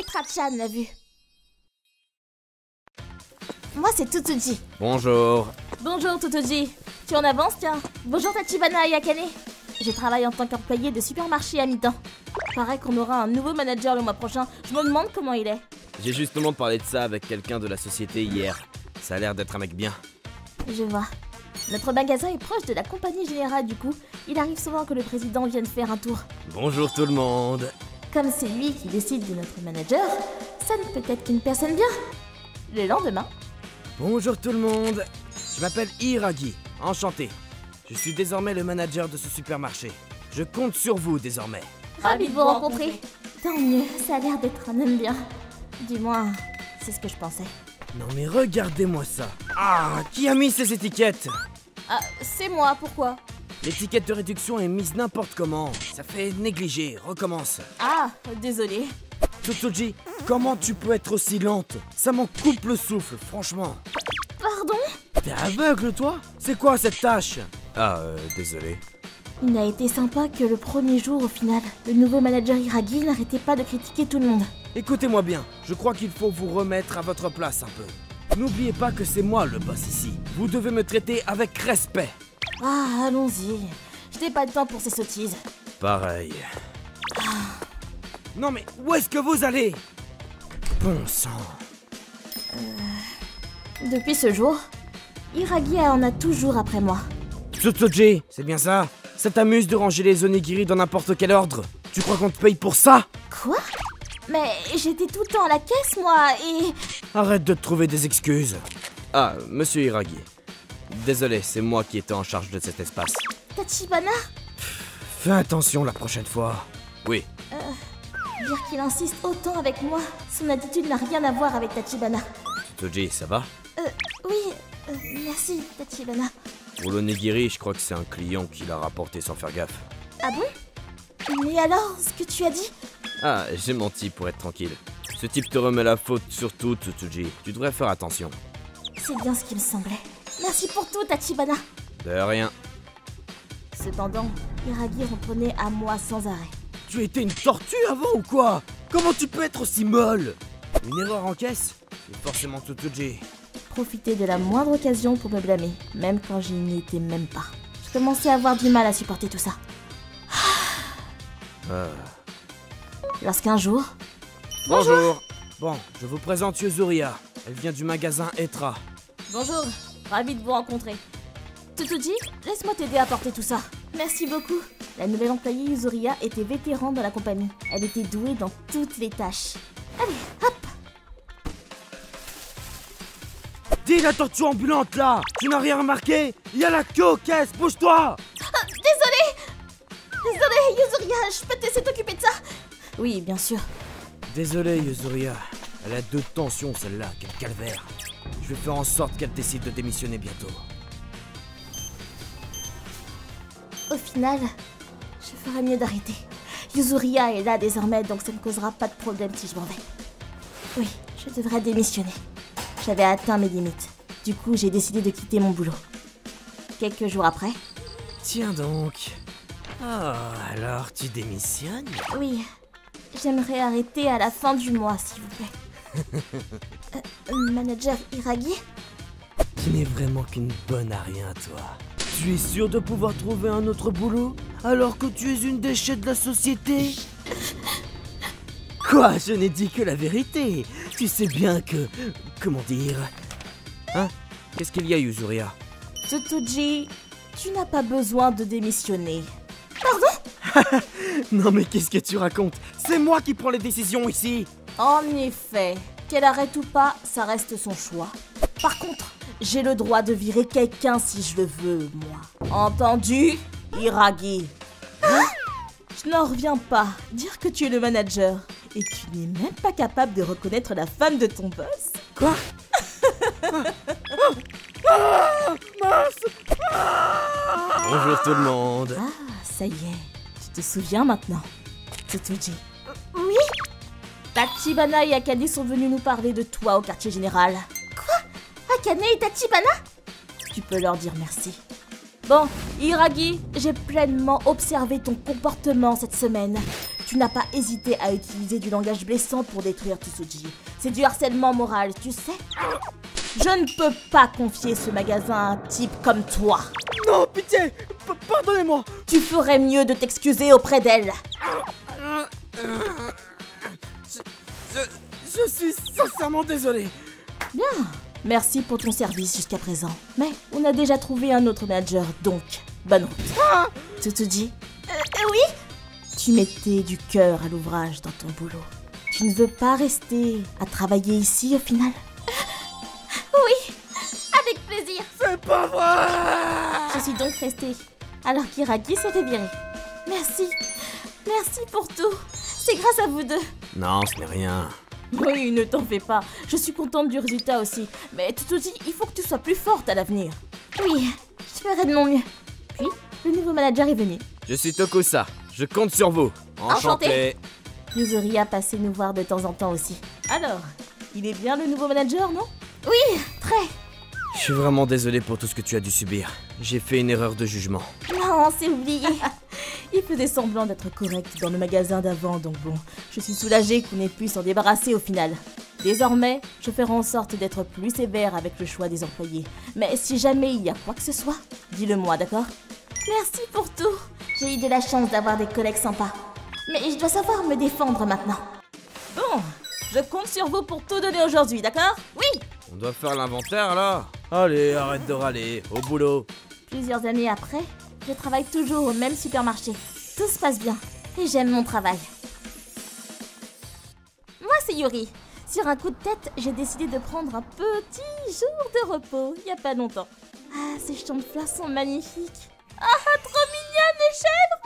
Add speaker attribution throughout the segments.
Speaker 1: Trachan l'a vu. Moi, c'est Tutuji.
Speaker 2: Bonjour.
Speaker 1: Bonjour, Tutuji. Tu en avances, tiens. Bonjour, Tachibana et Akane. Je travaille en tant qu'employé de supermarché à mi-temps. Paraît qu'on aura un nouveau manager le mois prochain. Je me demande comment il est.
Speaker 2: J'ai justement parlé de ça avec quelqu'un de la société hier. Ça a l'air d'être un mec bien.
Speaker 1: Je vois. Notre magasin est proche de la compagnie générale, du coup. Il arrive souvent que le président vienne faire un tour.
Speaker 2: Bonjour tout le monde.
Speaker 1: Comme c'est lui qui décide de notre manager, ça ne peut être qu'une personne bien. Le lendemain...
Speaker 2: Bonjour tout le monde. Je m'appelle Hiragi. Enchanté. Je suis désormais le manager de ce supermarché. Je compte sur vous désormais.
Speaker 1: Ravi de vous rencontrer. Tant mieux, ça a l'air d'être un homme bien. Du moins, c'est ce que je pensais.
Speaker 2: Non mais regardez-moi ça. Ah, qui a mis ces étiquettes?
Speaker 1: Ah, c'est moi, pourquoi?
Speaker 2: L'étiquette de réduction est mise n'importe comment. Ça fait négliger. Recommence.
Speaker 1: Ah, désolé.
Speaker 2: Tutuji, comment tu peux être aussi lente? Ça m'en coupe le souffle, franchement.
Speaker 1: Pardon?
Speaker 2: T'es aveugle, toi? C'est quoi cette tâche? Ah, désolé.
Speaker 1: Il a été sympa que le premier jour, au final, le nouveau manager Hiragi n'arrêtait pas de critiquer tout le monde.
Speaker 2: Écoutez-moi bien, je crois qu'il faut vous remettre à votre place un peu. N'oubliez pas que c'est moi le boss ici. Vous devez me traiter avec respect.
Speaker 1: Ah, allons-y. Je n'ai pas de temps pour ces sottises.
Speaker 2: Pareil. Non mais, où est-ce que vous allez? Bon sang.
Speaker 1: Depuis ce jour, Hiragi en a toujours après moi.
Speaker 2: Tsutsuji, c'est bien ça? Ça t'amuse de ranger les onigiri dans n'importe quel ordre? Tu crois qu'on te paye pour ça?
Speaker 1: Quoi? Mais j'étais tout le temps à la caisse, moi, et...
Speaker 2: Arrête de te trouver des excuses. Ah, monsieur Hiragi. Désolé, c'est moi qui étais en charge de cet espace.
Speaker 1: Tachibana?
Speaker 2: Fais attention la prochaine fois. Oui.
Speaker 1: Dire qu'il insiste autant avec moi, son attitude n'a rien à voir avec Tachibana.
Speaker 2: Tsutsuji, ça va?
Speaker 1: Oui, merci, Tachibana.
Speaker 2: Pour l'onigiri, je crois que c'est un client qui l'a rapporté sans faire gaffe.
Speaker 1: Ah bon? Mais alors, ce que tu as dit?
Speaker 2: Ah, j'ai menti pour être tranquille. Ce type te remet la faute sur tout, Tsutsuji. Tu devrais faire attention.
Speaker 1: C'est bien ce qu'il me semblait. Merci pour tout, Tachibana.
Speaker 2: De rien.
Speaker 1: Cependant, Hiragi reprenait à moi sans arrêt.
Speaker 2: Tu étais une tortue avant ou quoi? Comment tu peux être aussi molle? Une erreur en caisse? C'est forcément Tsutsuji.
Speaker 1: Profiter de la moindre occasion pour me blâmer, même quand je n'y étais même pas. Je commençais à avoir du mal à supporter tout ça. Lorsqu'un jour...
Speaker 2: Bonjour. Bon, je vous présente Yuzuria. Elle vient du magasin Etra.
Speaker 1: Bonjour, ravi de vous rencontrer. Tutuji, laisse-moi t'aider à porter tout ça. Merci beaucoup. La nouvelle employée Yuzuria était vétérane dans la compagnie. Elle était douée dans toutes les tâches. Allez, hop!
Speaker 2: Dis la tortue ambulante là! Tu n'as rien remarqué? Il y a la queue aux caisses, bouge-toi!
Speaker 1: Désolée, Yuzuria, je peux te laisser t'occuper de ça? Oui, bien sûr.
Speaker 2: Désolé, Yuzuria. Elle a de tension, celle-là. Quel calvaire. Je vais faire en sorte qu'elle décide de démissionner bientôt.
Speaker 1: Au final, je ferais mieux d'arrêter. Yuzuria est là désormais, donc ça ne causera pas de problème si je m'en vais. Oui, je devrais démissionner. J'avais atteint mes limites. Du coup, j'ai décidé de quitter mon boulot. Quelques jours après...
Speaker 2: Tiens donc. Ah, alors tu démissionnes?
Speaker 1: Oui, j'aimerais arrêter à la fin du mois, s'il vous plaît. Manager Hiragi?
Speaker 2: Tu n'es vraiment qu'une bonne à rien, toi. Tu es sûr de pouvoir trouver un autre boulot alors que tu es une déchet de la société? Quoi? Je n'ai dit que la vérité. Tu sais bien que... Comment dire? Hein? Qu'est-ce qu'il y a, Yuzuria?
Speaker 1: Tsutsuji, tu n'as pas besoin de démissionner. Pardon?
Speaker 2: Non mais qu'est-ce que tu racontes? C'est moi qui prends les décisions ici.
Speaker 1: En effet, qu'elle arrête ou pas, ça reste son choix. Par contre, j'ai le droit de virer quelqu'un si je le veux, moi. Entendu, Hiragi? Hein? Je n'en reviens pas. Dire que tu es le manager et tu n'es même pas capable de reconnaître la femme de ton boss?
Speaker 2: Quoi? Bonjour tout le monde.
Speaker 1: Ah, ça y est. Tu te souviens maintenant, Tsutsuji? Oui? Tachibana et Akane sont venus nous parler de toi au quartier général. Quoi? Akane et Tachibana? Tu peux leur dire merci. Bon, Hiragi, j'ai pleinement observé ton comportement cette semaine. Tu Tu n'as pas hésité à utiliser du langage blessant pour détruire Tsuji. C'est du harcèlement moral, tu sais. Je ne peux pas confier ce magasin à un type comme toi.
Speaker 2: Non, pitié, pardonnez-moi.
Speaker 1: Tu ferais mieux de t'excuser auprès d'elle.
Speaker 2: Je suis sincèrement désolé.
Speaker 1: Bien, merci pour ton service jusqu'à présent. Mais on a déjà trouvé un autre manager, donc bonne route. Tsuji, oui? Tu mettais du cœur à l'ouvrage dans ton boulot. Tu ne veux pas rester à travailler ici au final? Oui, avec plaisir.
Speaker 2: C'est pas vrai.
Speaker 1: Je suis donc restée, alors qu'Iragi s'est fait virer. Merci, merci pour tout. C'est grâce à vous deux.
Speaker 2: Non, ce n'est rien.
Speaker 1: Oui, ne t'en fais pas. Je suis contente du résultat aussi. Mais Tsuji, il faut que tu sois plus forte à l'avenir. Oui, je ferai de mon mieux. Puis, le nouveau manager est venu.
Speaker 2: Je suis Tokusa. Je compte sur vous.
Speaker 1: Enchanté. Yuzuriya passait nous voir de temps en temps aussi. Alors, il est bien le nouveau manager, non? Oui, très.
Speaker 2: Je suis vraiment désolé pour tout ce que tu as dû subir. J'ai fait une erreur de jugement.
Speaker 1: Non, c'est oublié. Il faisait semblant d'être correct dans le magasin d'avant, donc bon, je suis soulagée qu'on ait pu s'en débarrasser au final. Désormais, je ferai en sorte d'être plus sévère avec le choix des employés. Mais si jamais il y a quoi que ce soit, dis-le-moi, d'accord? Merci pour tout. J'ai eu de la chance d'avoir des collègues sympas. Mais je dois savoir me défendre maintenant. Bon, je compte sur vous pour tout donner aujourd'hui, d'accord? Oui!
Speaker 2: On doit faire l'inventaire là. Allez, arrête de râler, au boulot.
Speaker 1: Plusieurs années après, je travaille toujours au même supermarché. Tout se passe bien et j'aime mon travail. Moi, c'est Yuri. Sur un coup de tête, j'ai décidé de prendre un petit jour de repos, il n'y a pas longtemps. Ah, ces champs de fleurs sont magnifiques. Ah, trop mignonnes les chèvres!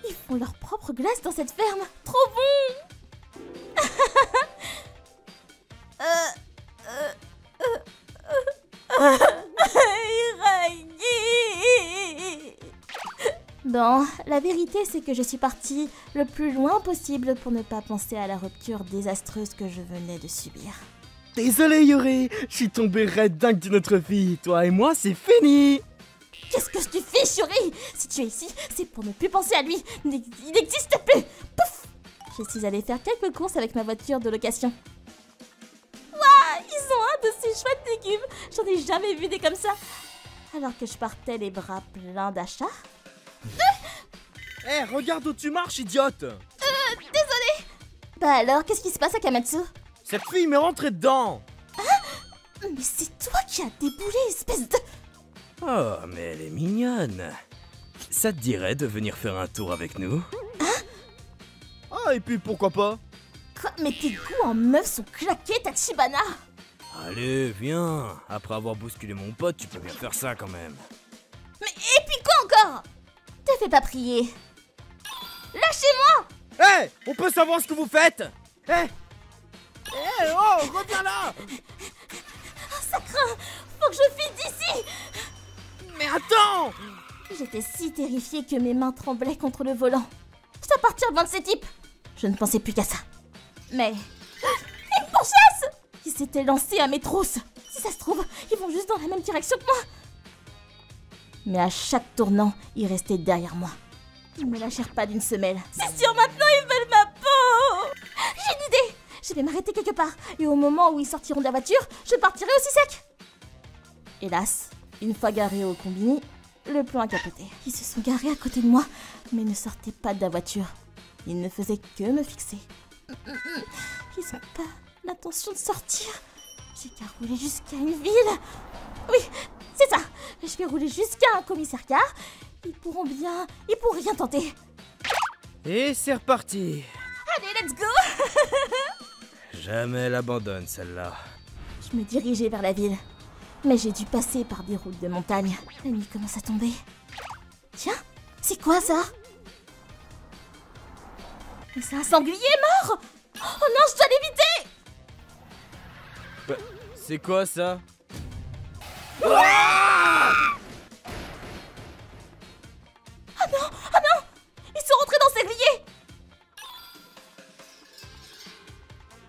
Speaker 1: Ils font leur propre glace dans cette ferme. Trop bon! Bon, la vérité c'est que je suis partie le plus loin possible pour ne pas penser à la rupture désastreuse que je venais de subir.
Speaker 2: Désolé Yuri, je suis tombé raide dingue d'une autre fille. Toi et moi, c'est fini.
Speaker 1: Qu'est-ce que tu fais, Yuri? Si tu es ici, c'est pour ne plus penser à lui. Il n'existe plus. Pouf! Je suis allée faire quelques courses avec ma voiture de location. Waouh, ils ont un de ces chouettes légumes. J'en ai jamais vu des comme ça. Alors que je partais les bras pleins d'achats.
Speaker 2: Hé, regarde où tu marches, idiote.
Speaker 1: Désolée. Bah alors, qu'est-ce qui se passe à Kamatsu?
Speaker 2: Cette fille m'est rentrée dedans.
Speaker 1: Mais c'est toi qui as déboulé, espèce de...
Speaker 2: Oh, mais elle est mignonne. Ça te dirait de venir faire un tour avec nous? Ah, et puis pourquoi pas?
Speaker 1: Quoi? Mais tes goûts en meuf sont claqués, Tachibana.
Speaker 2: Allez, viens. Après avoir bousculé mon pote, tu peux bien faire ça quand même.
Speaker 1: Mais et puis quoi encore? Te fais pas prier. Lâchez-moi!
Speaker 2: Hé, on peut savoir ce que vous faites? Hé, oh, reviens là.
Speaker 1: Ça craint. Faut que je fuite d'ici.
Speaker 2: Mais attends!
Speaker 1: J'étais si terrifiée que mes mains tremblaient contre le volant. Je dois partir loin de ces types. Je ne pensais plus qu'à ça. Mais... Une pourchasse! Ils s'étaient lancés à mes trousses. Si ça se trouve, ils vont juste dans la même direction que moi. Mais à chaque tournant, ils restaient derrière moi. Ils me lâchèrent pas d'une semelle. C'est sûr, maintenant ils veulent ma peau! J'ai une idée! Je vais m'arrêter quelque part. Et au moment où ils sortiront de la voiture, je partirai aussi sec. Hélas, une fois garés au combini, le plan a capoté. Ils se sont garés à côté de moi, mais ne sortaient pas de la voiture. Ils ne faisaient que me fixer. Ils n'ont pas l'intention de sortir. J'ai qu'à rouler jusqu'à une ville. Oui, c'est ça. Je vais rouler jusqu'à un commissariat. Ils pourront rien tenter.
Speaker 2: Et c'est reparti.
Speaker 1: Allez, let's go.
Speaker 2: Jamais elle abandonne celle-là.
Speaker 1: Je me dirigeais vers la ville. Mais j'ai dû passer par des routes de montagne. La nuit commence à tomber. Tiens, c'est quoi ça? Mais c'est un sanglier mort! Oh non, je dois l'éviter!
Speaker 2: C'est quoi ça?
Speaker 1: Oh non! Ils sont rentrés dans ces grillés!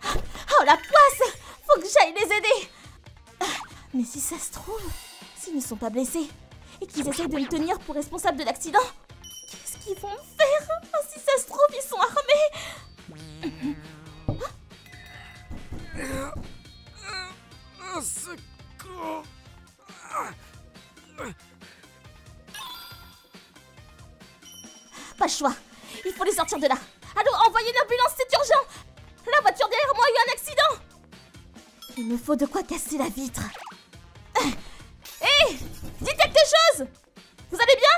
Speaker 1: Oh la poisse! Faut que j'aille les aider! Mais si ça se trouve, s'ils ne sont pas blessés et qu'ils essayent de me tenir pour responsable de l'accident, qu'est-ce qu'ils vont me faire? Oh, si ça se trouve, ils sont armés!
Speaker 2: Un secours.
Speaker 1: Pas le choix. Il faut les sortir de là. Allô, envoyez une ambulance, c'est urgent. La voiture derrière moi a eu un accident. Il me faut de quoi casser la vitre. Hé, dites quelque chose. Vous allez bien?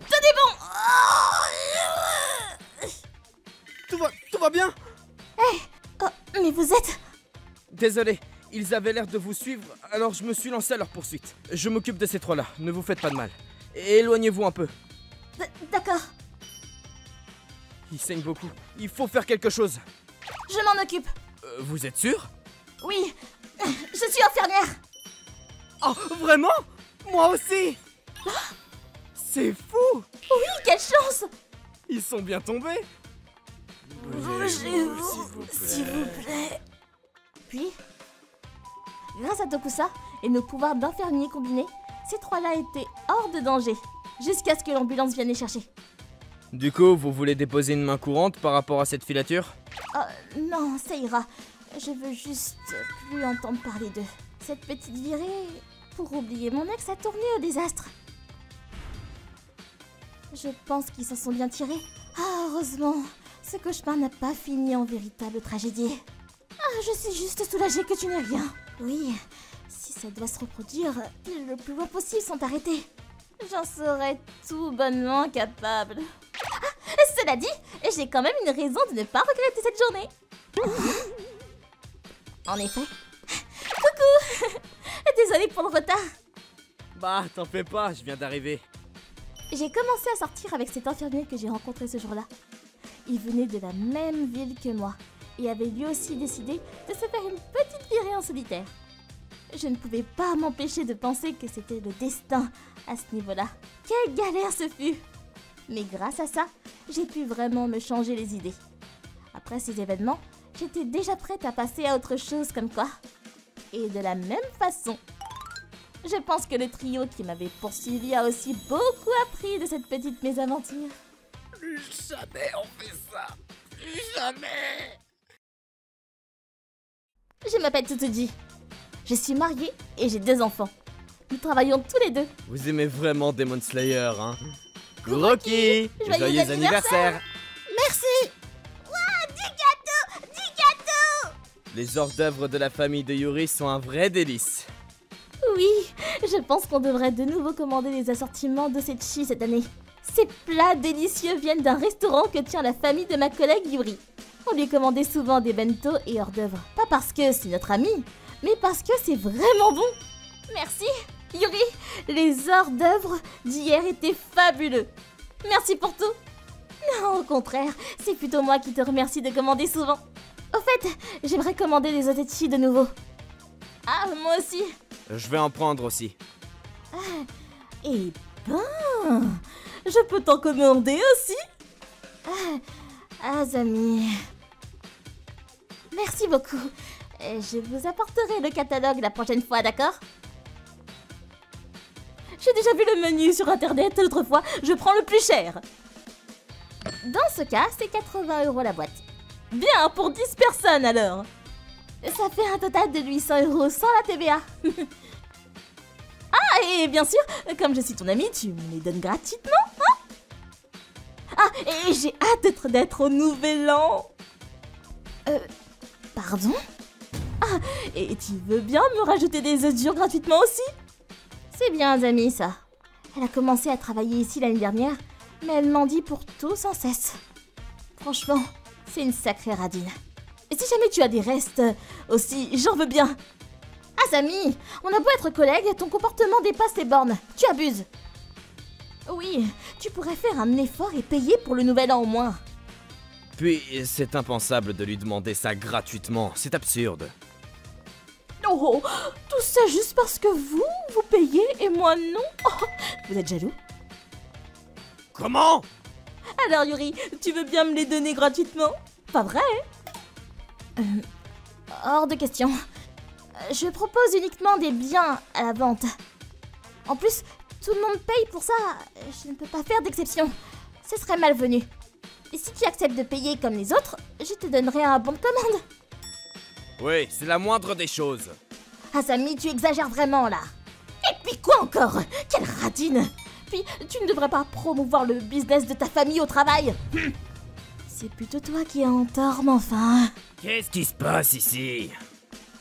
Speaker 1: Tenez bon.
Speaker 2: Tout va bien?
Speaker 1: Oh, mais vous êtes...
Speaker 2: Désolé, ils avaient l'air de vous suivre, alors je me suis lancé à leur poursuite. Je m'occupe de ces trois-là, ne vous faites pas de mal. Éloignez-vous un peu.
Speaker 1: D'accord,
Speaker 2: Ils saignent beaucoup, il faut faire quelque chose.
Speaker 1: je m'en occupe.
Speaker 2: Vous êtes sûr?
Speaker 1: Oui, je suis infirmière.
Speaker 2: Oh, vraiment? Moi aussi. C'est fou.
Speaker 1: Oui, quelle chance.
Speaker 2: Ils sont bien tombés.
Speaker 1: Bougez-vous, s'il vous plaît. Puis, grâce à Tokusa et nos pouvoirs d'infirmier combinés, ces trois-là étaient hors de danger, jusqu'à ce que l'ambulance vienne les chercher.
Speaker 2: Du coup, vous voulez déposer une main courante par rapport à cette filature?
Speaker 1: Non, ça ira. Je veux juste plus entendre parler d'eux. Cette petite virée, pour oublier mon ex, a tourné au désastre. Je pense qu'ils s'en sont bien tirés. Ah, heureusement, ce cauchemar n'a pas fini en véritable tragédie. Ah, je suis juste soulagée que tu n'aies rien. Oui, si ça doit se reproduire, le plus loin possible sont arrêtés. J'en serais tout bonnement capable. Ah, cela dit, j'ai quand même une raison de ne pas regretter cette journée. En effet. Coucou. Désolée pour le retard.
Speaker 2: Bah, t'en fais pas, je viens d'arriver.
Speaker 1: J'ai commencé à sortir avec cet infirmier que j'ai rencontré ce jour-là. Il venait de la même ville que moi et avait lui aussi décidé de se faire une petite virée en solitaire. Je ne pouvais pas m'empêcher de penser que c'était le destin à ce niveau-là. Quelle galère ce fut! Mais grâce à ça, j'ai pu vraiment me changer les idées. Après ces événements, j'étais déjà prête à passer à autre chose comme quoi. Et de la même façon, je pense que le trio qui m'avait poursuivi a aussi beaucoup appris de cette petite mésaventure.
Speaker 2: Jamais on fait ça. Jamais.
Speaker 1: Je m'appelle Tsutsuji. Je suis mariée et j'ai 2 enfants. Nous travaillons tous les deux.
Speaker 2: Vous aimez vraiment Demon Slayer, hein? Kuroki,
Speaker 1: Joyeux anniversaire. Merci. Ouah, 10 gâteaux, 10 gâteaux.
Speaker 2: Les hors d'œuvre de la famille de Yuri sont un vrai délice.
Speaker 1: Oui, je pense qu'on devrait de nouveau commander les assortiments de cette chi cette année. Ces plats délicieux viennent d'un restaurant que tient la famille de ma collègue Yuri. On lui commandait souvent des bento et hors d'œuvre. Pas parce que c'est notre ami, mais parce que c'est vraiment bon. Merci, Yuri. Les hors d'œuvre d'hier étaient fabuleux. Merci pour tout. Non, au contraire, c'est plutôt moi qui te remercie de commander souvent. Au fait, j'aimerais commander des otechi de nouveau. Ah, moi aussi.
Speaker 2: Je vais en prendre aussi.
Speaker 1: Eh ben, je peux t'en commander aussi. Azami. Merci beaucoup. Je vous apporterai le catalogue la prochaine fois, d'accord? J'ai déjà vu le menu sur internet l'autre fois, je prends le plus cher. Dans ce cas, c'est 80 € la boîte. Bien, pour 10 personnes alors. Ça fait un total de 800 € sans la TVA. Ah, et bien sûr, comme je suis ton amie, tu me les donnes gratuitement, hein? Ah, et j'ai hâte d'être au nouvel an. Pardon? Ah, et tu veux bien me rajouter des œufs durs gratuitement aussi? C'est bien, Azami, ça. Elle a commencé à travailler ici l'année dernière, mais elle m'en dit pour tout sans cesse. Franchement, c'est une sacrée radine. Et si jamais tu as des restes aussi, j'en veux bien. Azami, on a beau être collègues, ton comportement dépasse les bornes. Tu abuses. Oui, tu pourrais faire un effort et payer pour le nouvel an au moins.
Speaker 2: Puis, c'est impensable de lui demander ça gratuitement, c'est absurde.
Speaker 1: Oh, tout ça juste parce que vous payez et moi non? Oh, vous êtes jaloux?
Speaker 2: Comment?
Speaker 1: Alors Yuri, tu veux bien me les donner gratuitement? Pas vrai? Hors de question. Je propose uniquement des biens à la vente. En plus, tout le monde paye pour ça. Je ne peux pas faire d'exception. Ce serait malvenu. Et si tu acceptes de payer comme les autres, je te donnerai un bon de commande.
Speaker 2: Oui, c'est la moindre des choses.
Speaker 1: Asami, tu exagères vraiment là. Et puis quoi encore? Quelle radine! Puis tu ne devrais pas promouvoir le business de ta famille au travail. C'est plutôt toi qui es en tort, mais enfin.
Speaker 2: Qu'est-ce qui se passe ici?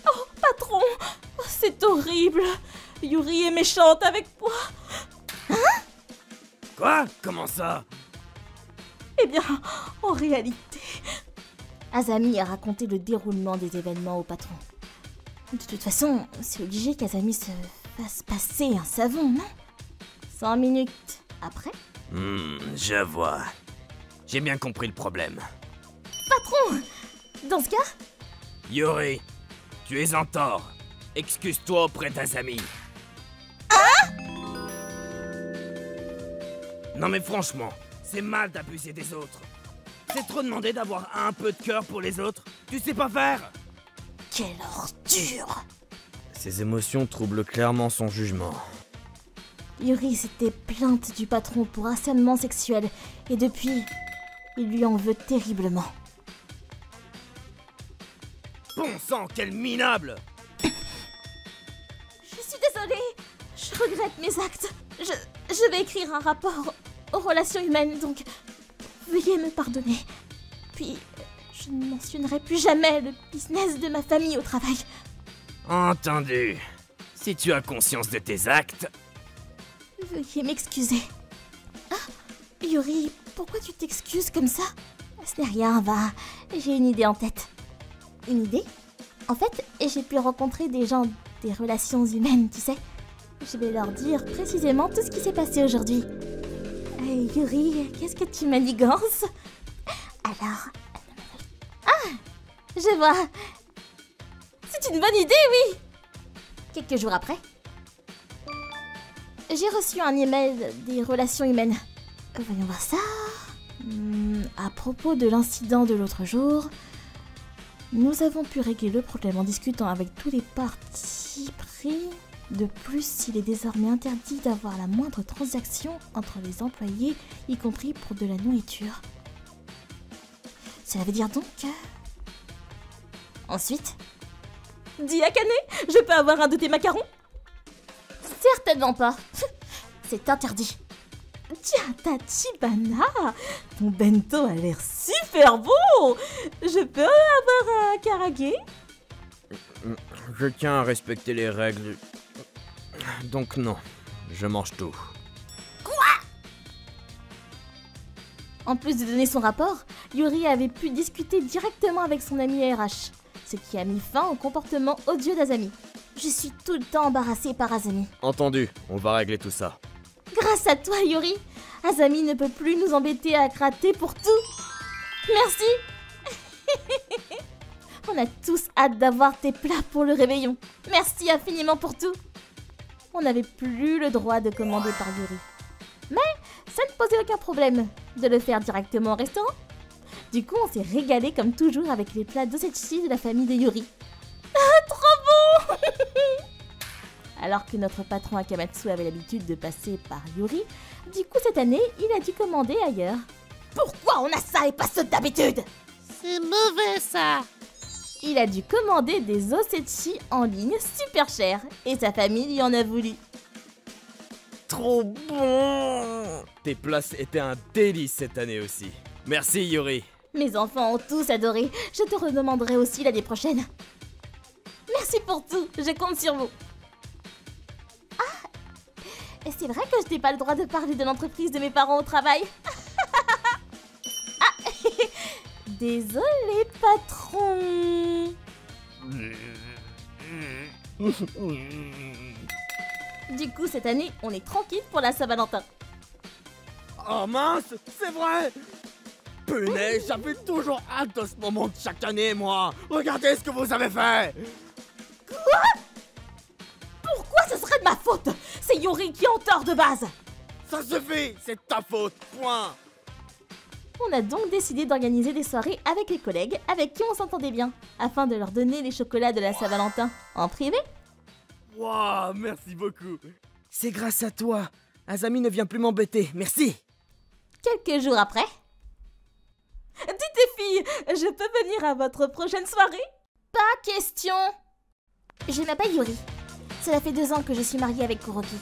Speaker 1: Oh, patron! C'est horrible! Yuri est méchante avec moi.
Speaker 2: Quoi? Comment ça?
Speaker 1: Eh bien, en réalité, Asami a raconté le déroulement des événements au patron. De toute façon, c'est obligé qu'Asami se fasse passer un savon, non? 100 minutes après?
Speaker 2: Je vois. J'ai bien compris le problème.
Speaker 1: Patron! Dans ce cas?
Speaker 2: Yuri, tu es en tort. Excuse-toi auprès d'Asami. Non mais franchement, c'est mal d'abuser des autres. C'est trop demander d'avoir un peu de cœur pour les autres. Tu sais pas faire.
Speaker 1: Quelle ordure!
Speaker 2: Ses émotions troublent clairement son jugement.
Speaker 1: Yuri s'était plainte du patron pour harcèlement sexuel et depuis, il lui en veut terriblement.
Speaker 2: Bon sang, quel minable!
Speaker 1: Je suis désolée, je regrette mes actes. Je vais écrire un rapport aux relations humaines, donc veuillez me pardonner. Puis, je ne mentionnerai plus jamais le business de ma famille au travail.
Speaker 2: Entendu. Si tu as conscience de tes actes...
Speaker 1: Veuillez m'excuser. Ah, Yuri, pourquoi tu t'excuses comme ça? Ce n'est rien, va. J'ai une idée en tête. Une idée? En fait, j'ai pu rencontrer des gens des relations humaines, tu sais. Je vais leur dire précisément tout ce qui s'est passé aujourd'hui. Hey, Yuri, qu'est-ce que tu manigances? Alors... Ah, je vois. C'est une bonne idée, oui. Quelques jours après, j'ai reçu un email des relations humaines. Voyons voir ça. À propos de l'incident de l'autre jour, nous avons pu régler le problème en discutant avec tous les partis pris. De plus, il est désormais interdit d'avoir la moindre transaction entre les employés, y compris pour de la nourriture. Cela veut dire donc que... Ensuite... Dis Akane, je peux avoir un de tes macarons? Certainement pas. C'est interdit. Tiens, Tachibana, ton bento a l'air super bon. Je peux avoir un karage?
Speaker 2: Je tiens à respecter les règles. Donc non, je mange tout.
Speaker 1: En plus de donner son rapport, Yuri avait pu discuter directement avec son ami RH, ce qui a mis fin au comportement odieux d'Asami. Je suis tout le temps embarrassée par Asami.
Speaker 2: Entendu, on va régler tout ça.
Speaker 1: Grâce à toi, Yuri, Asami ne peut plus nous embêter à gratter pour tout. Merci. On a tous hâte d'avoir tes plats pour le réveillon. Merci infiniment pour tout. On n'avait plus le droit de commander par Yuri. Mais ça ne posait aucun problème de le faire directement au restaurant. Du coup, on s'est régalé comme toujours avec les plats d'osechi de la famille de Yuri. Ah, trop bon. Alors que notre patron Akamatsu avait l'habitude de passer par Yuri, du coup cette année, il a dû commander ailleurs. Pourquoi on a ça et pas ceux d'habitude?
Speaker 3: C'est mauvais ça.
Speaker 1: Il a dû commander des osechi en ligne super chers et sa famille lui en a voulu.
Speaker 2: Trop bon! Tes plats étaient un délice cette année aussi. Merci Yuri.
Speaker 1: Mes enfants ont tous adoré. Je te redemanderai aussi l'année prochaine. Merci pour tout. Je compte sur vous. Ah, et c'est vrai que je n'ai pas le droit de parler de l'entreprise de mes parents au travail. Ah, désolé patron. Du coup, cette année, on est tranquille pour la Saint-Valentin.
Speaker 2: Oh mince, c'est vrai! Punaise, j'avais toujours hâte de ce moment de chaque année, moi! Regardez ce que vous avez fait!
Speaker 1: Quoi? Pourquoi ce serait de ma faute? C'est Yuri qui est en tort de base.
Speaker 2: Ça suffit, c'est ta faute, point!
Speaker 1: On a donc décidé d'organiser des soirées avec les collègues avec qui on s'entendait bien, afin de leur donner les chocolats de la Saint-Valentin en privé.
Speaker 2: Waouh, merci beaucoup! C'est grâce à toi Azami ne vient plus m'embêter, merci.
Speaker 1: Quelques jours après. Dites les filles, je peux venir à votre prochaine soirée? Pas question. Je m'appelle Yuri. Cela fait 2 ans que je suis mariée avec Kuroki.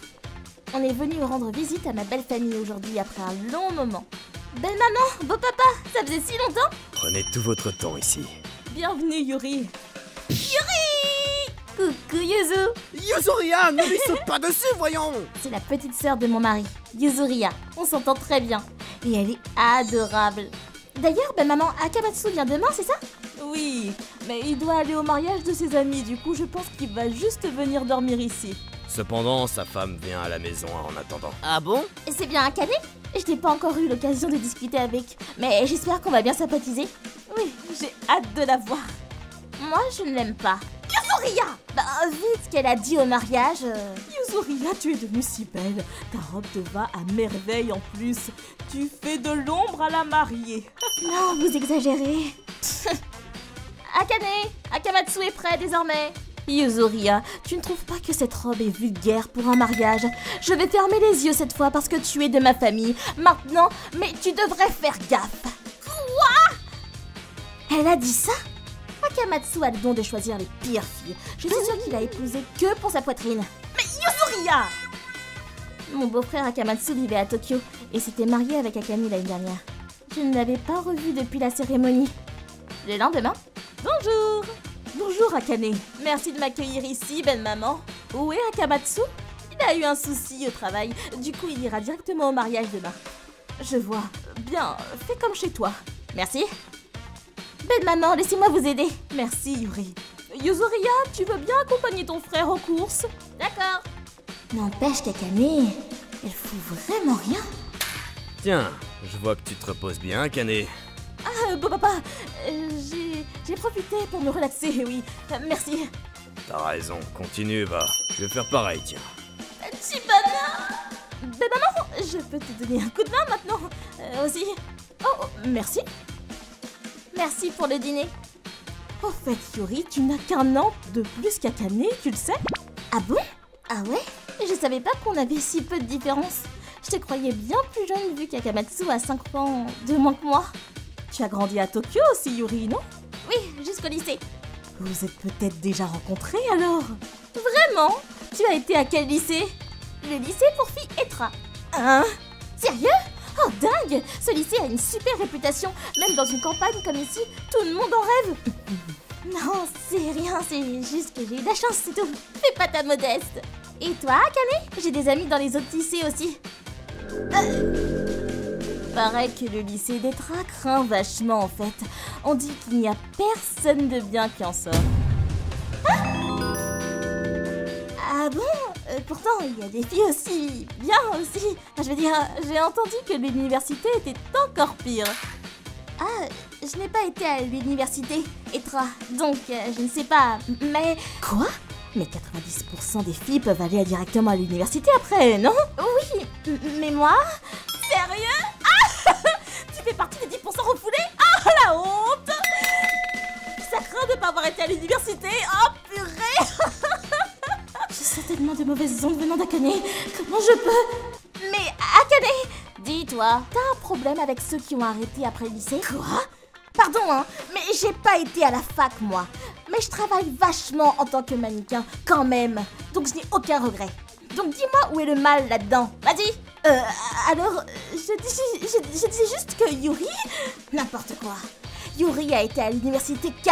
Speaker 1: On est venu rendre visite à ma belle famille aujourd'hui après un long moment. Belle maman, beau papa, ça faisait si longtemps.
Speaker 2: Prenez tout votre temps ici.
Speaker 1: Bienvenue Yuri. Yuri! Coucou Yuzu.
Speaker 2: Yuzuria, ne lui saute pas dessus, voyons.
Speaker 1: C'est la petite sœur de mon mari, Yuzuria. On s'entend très bien. Et elle est adorable. D'ailleurs, belle maman, Akamatsu vient demain, c'est ça? Oui, mais il doit aller au mariage de ses amis, du coup je pense qu'il va juste venir dormir ici.
Speaker 2: Cependant, sa femme vient à la maison en attendant.
Speaker 3: Ah bon?
Speaker 1: C'est bien Akane? Je n'ai pas encore eu l'occasion de discuter avec, mais j'espère qu'on va bien sympathiser. Oui, j'ai hâte de la voir. Moi, je ne l'aime pas. Yuzuria! Bah, vu ce qu'elle a dit au mariage... Yuzuria, tu es devenue si belle. Ta robe te va à merveille en plus. Tu fais de l'ombre à la mariée. Non, vous exagérez. Akane, Akamatsu est prêt désormais. Yuzuria, tu ne trouves pas que cette robe est vulgaire pour un mariage? Je vais fermer les yeux cette fois parce que tu es de ma famille. Maintenant, mais tu devrais faire gaffe. Quoi? Elle a dit ça? Akamatsu a le don de choisir les pires filles. Je suis sûre qu'il a épousé que pour sa poitrine. Mais Yuzuria! Mon beau-frère Akamatsu vivait à Tokyo et s'était marié avec Akane l'année dernière. Je ne l'avais pas revu depuis la cérémonie. Le lendemain, bonjour! Bonjour Akane, merci de m'accueillir ici, belle maman. Où est Akamatsu? Il a eu un souci au travail, du coup il ira directement au mariage demain. Je vois. Bien, fais comme chez toi. Merci. Belle maman, laissez-moi vous aider. Merci Yuri. Yuzuria, tu veux bien accompagner ton frère aux courses? D'accord. N'empêche qu'Akane, elle fout vraiment rien.
Speaker 2: Tiens, je vois que tu te reposes bien, Akane.
Speaker 1: Ah, beau papa, j'ai profité pour me relaxer, oui. Merci.
Speaker 2: T'as raison, continue, va. Je vais faire pareil, tiens.
Speaker 1: Chibana! Ben maman, je peux te donner un coup de main maintenant, aussi. Oh, merci. Merci pour le dîner. Au fait, Yuri, tu n'as qu'1 an de plus qu'Akane, tu le sais? Ah bon? Ah ouais? Je savais pas qu'on avait si peu de différence. Je te croyais bien plus jeune vu qu'Akamatsu a 5 ans de moins que moi. Tu as grandi à Tokyo aussi, Yuri, non? Oui, jusqu'au lycée. Vous êtes peut-être déjà rencontrés alors? Vraiment? Tu as été à quel lycée? Le lycée pour filles Etra. Hein? Sérieux? Oh dingue! Ce lycée a une super réputation. Même dans une campagne comme ici, tout le monde en rêve. Non, c'est rien, c'est juste que j'ai eu de la chance, c'est tout. Fais pas ta modeste. Et toi, Akane? J'ai des amis dans les autres lycées aussi. Paraît que le lycée d'Etra craint vachement en fait. On dit qu'il n'y a personne de bien qui en sort. Ah bon? Pourtant, il y a des filles aussi bien aussi. Je veux dire, j'ai entendu que l'université était encore pire. Ah, je n'ai pas été à l'université, Etra, donc je ne sais pas, mais... Quoi? Mais 90% des filles peuvent aller directement à l'université après, non? Oui, mais moi? Sérieux? Ah! Tu fais partie des 10% refoulés? Ah, la honte! Ça craint de ne pas avoir été à l'université. Oh, purée! J'ai certainement de mauvaises ondes venant d'Akane. Comment je peux? Mais Akane, dis-toi, t'as un problème avec ceux qui ont arrêté après le lycée? Quoi? Pardon, hein, mais j'ai pas été à la fac, moi. Mais je travaille vachement en tant que mannequin, quand même. Donc je n'ai aucun regret. Donc dis-moi où est le mal là-dedans. Vas-y. Alors, je disais juste que Yuri... N'importe quoi. Yuri a été à l'université K.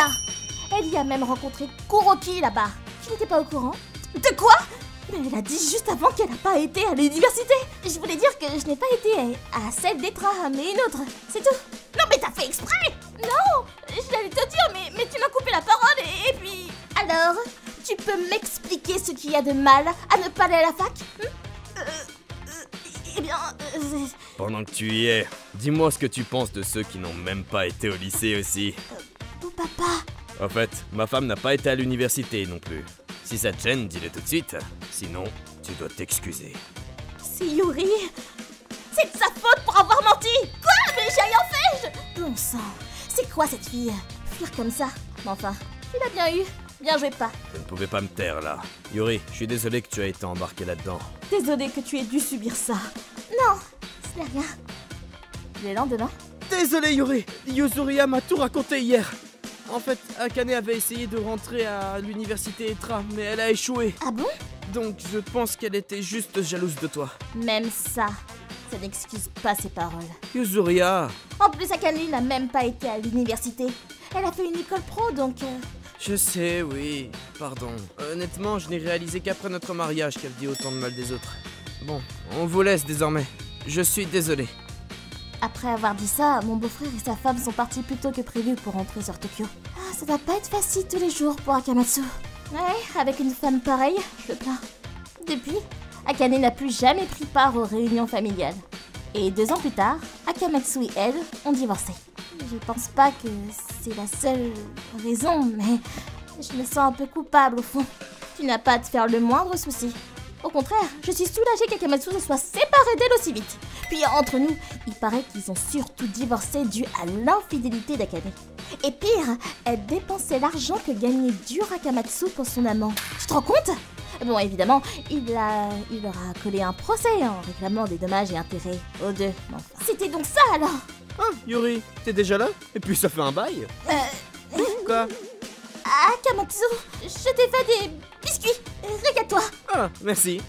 Speaker 1: Elle y a même rencontré Kuroki là-bas. Tu n'étais pas au courant? De quoi? Mais elle a dit juste avant qu'elle n'a pas été à l'université. Je voulais dire que je n'ai pas été à celle d'Etra, mais une autre. C'est tout. Non mais t'as fait exprès. Non, je l'allais te dire, mais tu m'as coupé la parole et puis... Alors, tu peux m'expliquer ce qu'il y a de mal à ne pas aller à la fac? Eh bien...
Speaker 2: Pendant que tu y es, dis-moi ce que tu penses de ceux qui n'ont même pas été au lycée aussi.
Speaker 1: Beau papa...
Speaker 2: En fait, ma femme n'a pas été à l'université non plus. Si ça te gêne, dis-le tout de suite. Sinon, tu dois t'excuser.
Speaker 1: C'est Yuri. C'est de sa faute pour avoir menti. Quoi? Mais j'ai rien fait. Bon sang. C'est quoi cette fille? Fuir comme ça. Mais enfin, tu l'as bien eu. Bien joué, pas.
Speaker 2: Je ne pouvais pas me taire là. Yuri, je suis désolé que tu as été embarqué là-dedans.
Speaker 1: Désolé que tu aies dû subir ça. Non, ce n'est rien. Le lendemain,
Speaker 2: Désolé Yuri, Yuzuriya m'a tout raconté hier. En fait, Akane avait essayé de rentrer à l'université Etra, mais elle a échoué.
Speaker 1: ah bon?
Speaker 2: Donc je pense qu'elle était juste jalouse de toi.
Speaker 1: Même ça n'excuse pas ses paroles.
Speaker 2: Yuzuriya,
Speaker 1: En plus, Akane n'a même pas été à l'université. Elle a fait une école pro, donc...
Speaker 2: je sais, oui, pardon. Honnêtement, je n'ai réalisé qu'après notre mariage qu'elle dit autant de mal des autres. Bon, on vous laisse désormais. Je suis désolé.
Speaker 1: Après avoir dit ça, mon beau-frère et sa femme sont partis plus tôt que prévu pour rentrer sur Tokyo. Ah, ça doit pas être facile tous les jours pour Akamatsu. Ouais, avec une femme pareille, je le plains. Depuis, Akane n'a plus jamais pris part aux réunions familiales. Et 2 ans plus tard, Akamatsu et elle ont divorcé. Je pense pas que c'est la seule raison, mais je me sens un peu coupable au fond. Tu n'as pas à te faire le moindre souci. Au contraire, je suis soulagée qu'Akamatsu se soit séparé d'elle aussi vite. Puis entre nous, il paraît qu'ils ont surtout divorcé dû à l'infidélité d'Akane. Et pire, elle dépensait l'argent que gagnait dur Akamatsu pour son amant. Tu te rends compte? Bon, évidemment, il leur a collé un procès en réclamant des dommages et intérêts aux deux. Mais enfin, c'était donc ça alors?
Speaker 2: Ah, Yuri, t'es déjà là? Et puis ça fait un bail? Quoi?
Speaker 1: Akamatsu, je t'ai fait des biscuits. Regarde-toi.
Speaker 2: Ah, merci.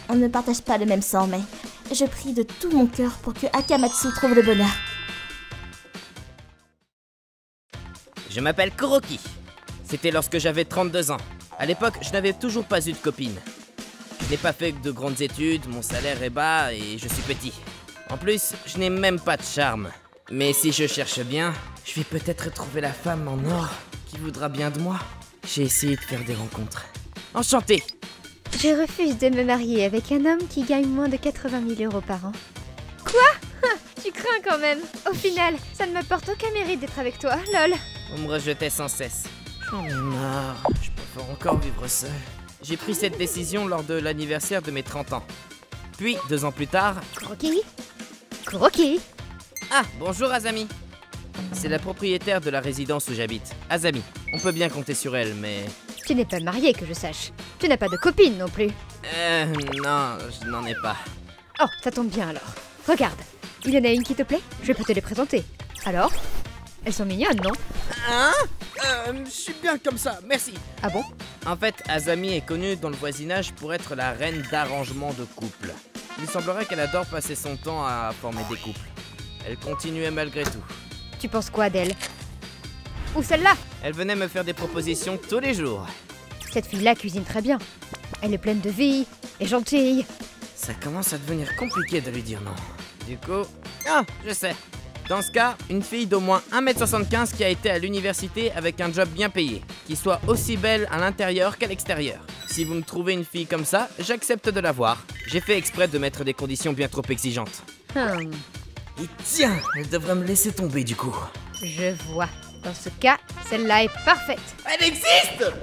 Speaker 1: On ne partage pas le même sang, mais je prie de tout mon cœur pour que Akamatsu trouve le bonheur.
Speaker 4: Je m'appelle Kuroki. C'était lorsque j'avais 32 ans. À l'époque, je n'avais toujours pas eu de copine. Je n'ai pas fait que de grandes études, mon salaire est bas et je suis petit. En plus, je n'ai même pas de charme. Mais si je cherche bien, je vais peut-être trouver la femme en or qui voudra bien de moi. J'ai essayé de faire des rencontres. Enchanté!
Speaker 5: Je refuse de me marier avec un homme qui gagne moins de 80 000 € par an. Quoi? Tu crains quand même. Au final, ça ne m'apporte aucun mérite d'être avec toi, lol.
Speaker 4: On me rejetait sans cesse.
Speaker 2: J'en ai marre. Je préfère encore vivre seul.
Speaker 4: J'ai pris cette décision lors de l'anniversaire de mes 30 ans. Puis, 2 ans plus tard...
Speaker 5: Kuroki? Kuroki?
Speaker 4: Ah, bonjour Azami. C'est la propriétaire de la résidence où j'habite. Azami, on peut bien compter sur elle, mais...
Speaker 5: Tu n'es pas marié que je sache. Tu n'as pas de copine non plus.
Speaker 4: Non, je n'en ai pas.
Speaker 5: Oh, ça tombe bien alors. Regarde, il y en a une qui te plaît? Je peux te les présenter. Alors? Elles sont mignonnes, non?
Speaker 4: Hein? Je suis bien comme ça, merci.
Speaker 5: Ah bon?
Speaker 4: En fait, Azami est connue dans le voisinage pour être la reine d'arrangement de couple. Il semblerait qu'elle adore passer son temps à former des couples. Elle continuait malgré tout.
Speaker 5: Tu penses quoi d'elle? Ou celle-là?
Speaker 4: Elle venait me faire des propositions tous les jours.
Speaker 5: Cette fille-là cuisine très bien. Elle est pleine de vie, et gentille.
Speaker 4: Ça commence à devenir compliqué de lui dire non. Du coup... Ah, je sais. Dans ce cas, une fille d'au moins 1m75 qui a été à l'université avec un job bien payé, qui soit aussi belle à l'intérieur qu'à l'extérieur. Si vous me trouvez une fille comme ça, j'accepte de la voir. J'ai fait exprès de mettre des conditions bien trop exigeantes.
Speaker 2: Et tiens, elle devrait me laisser tomber du coup.
Speaker 5: Je vois. Dans ce cas, celle-là est parfaite.
Speaker 4: Elle existe!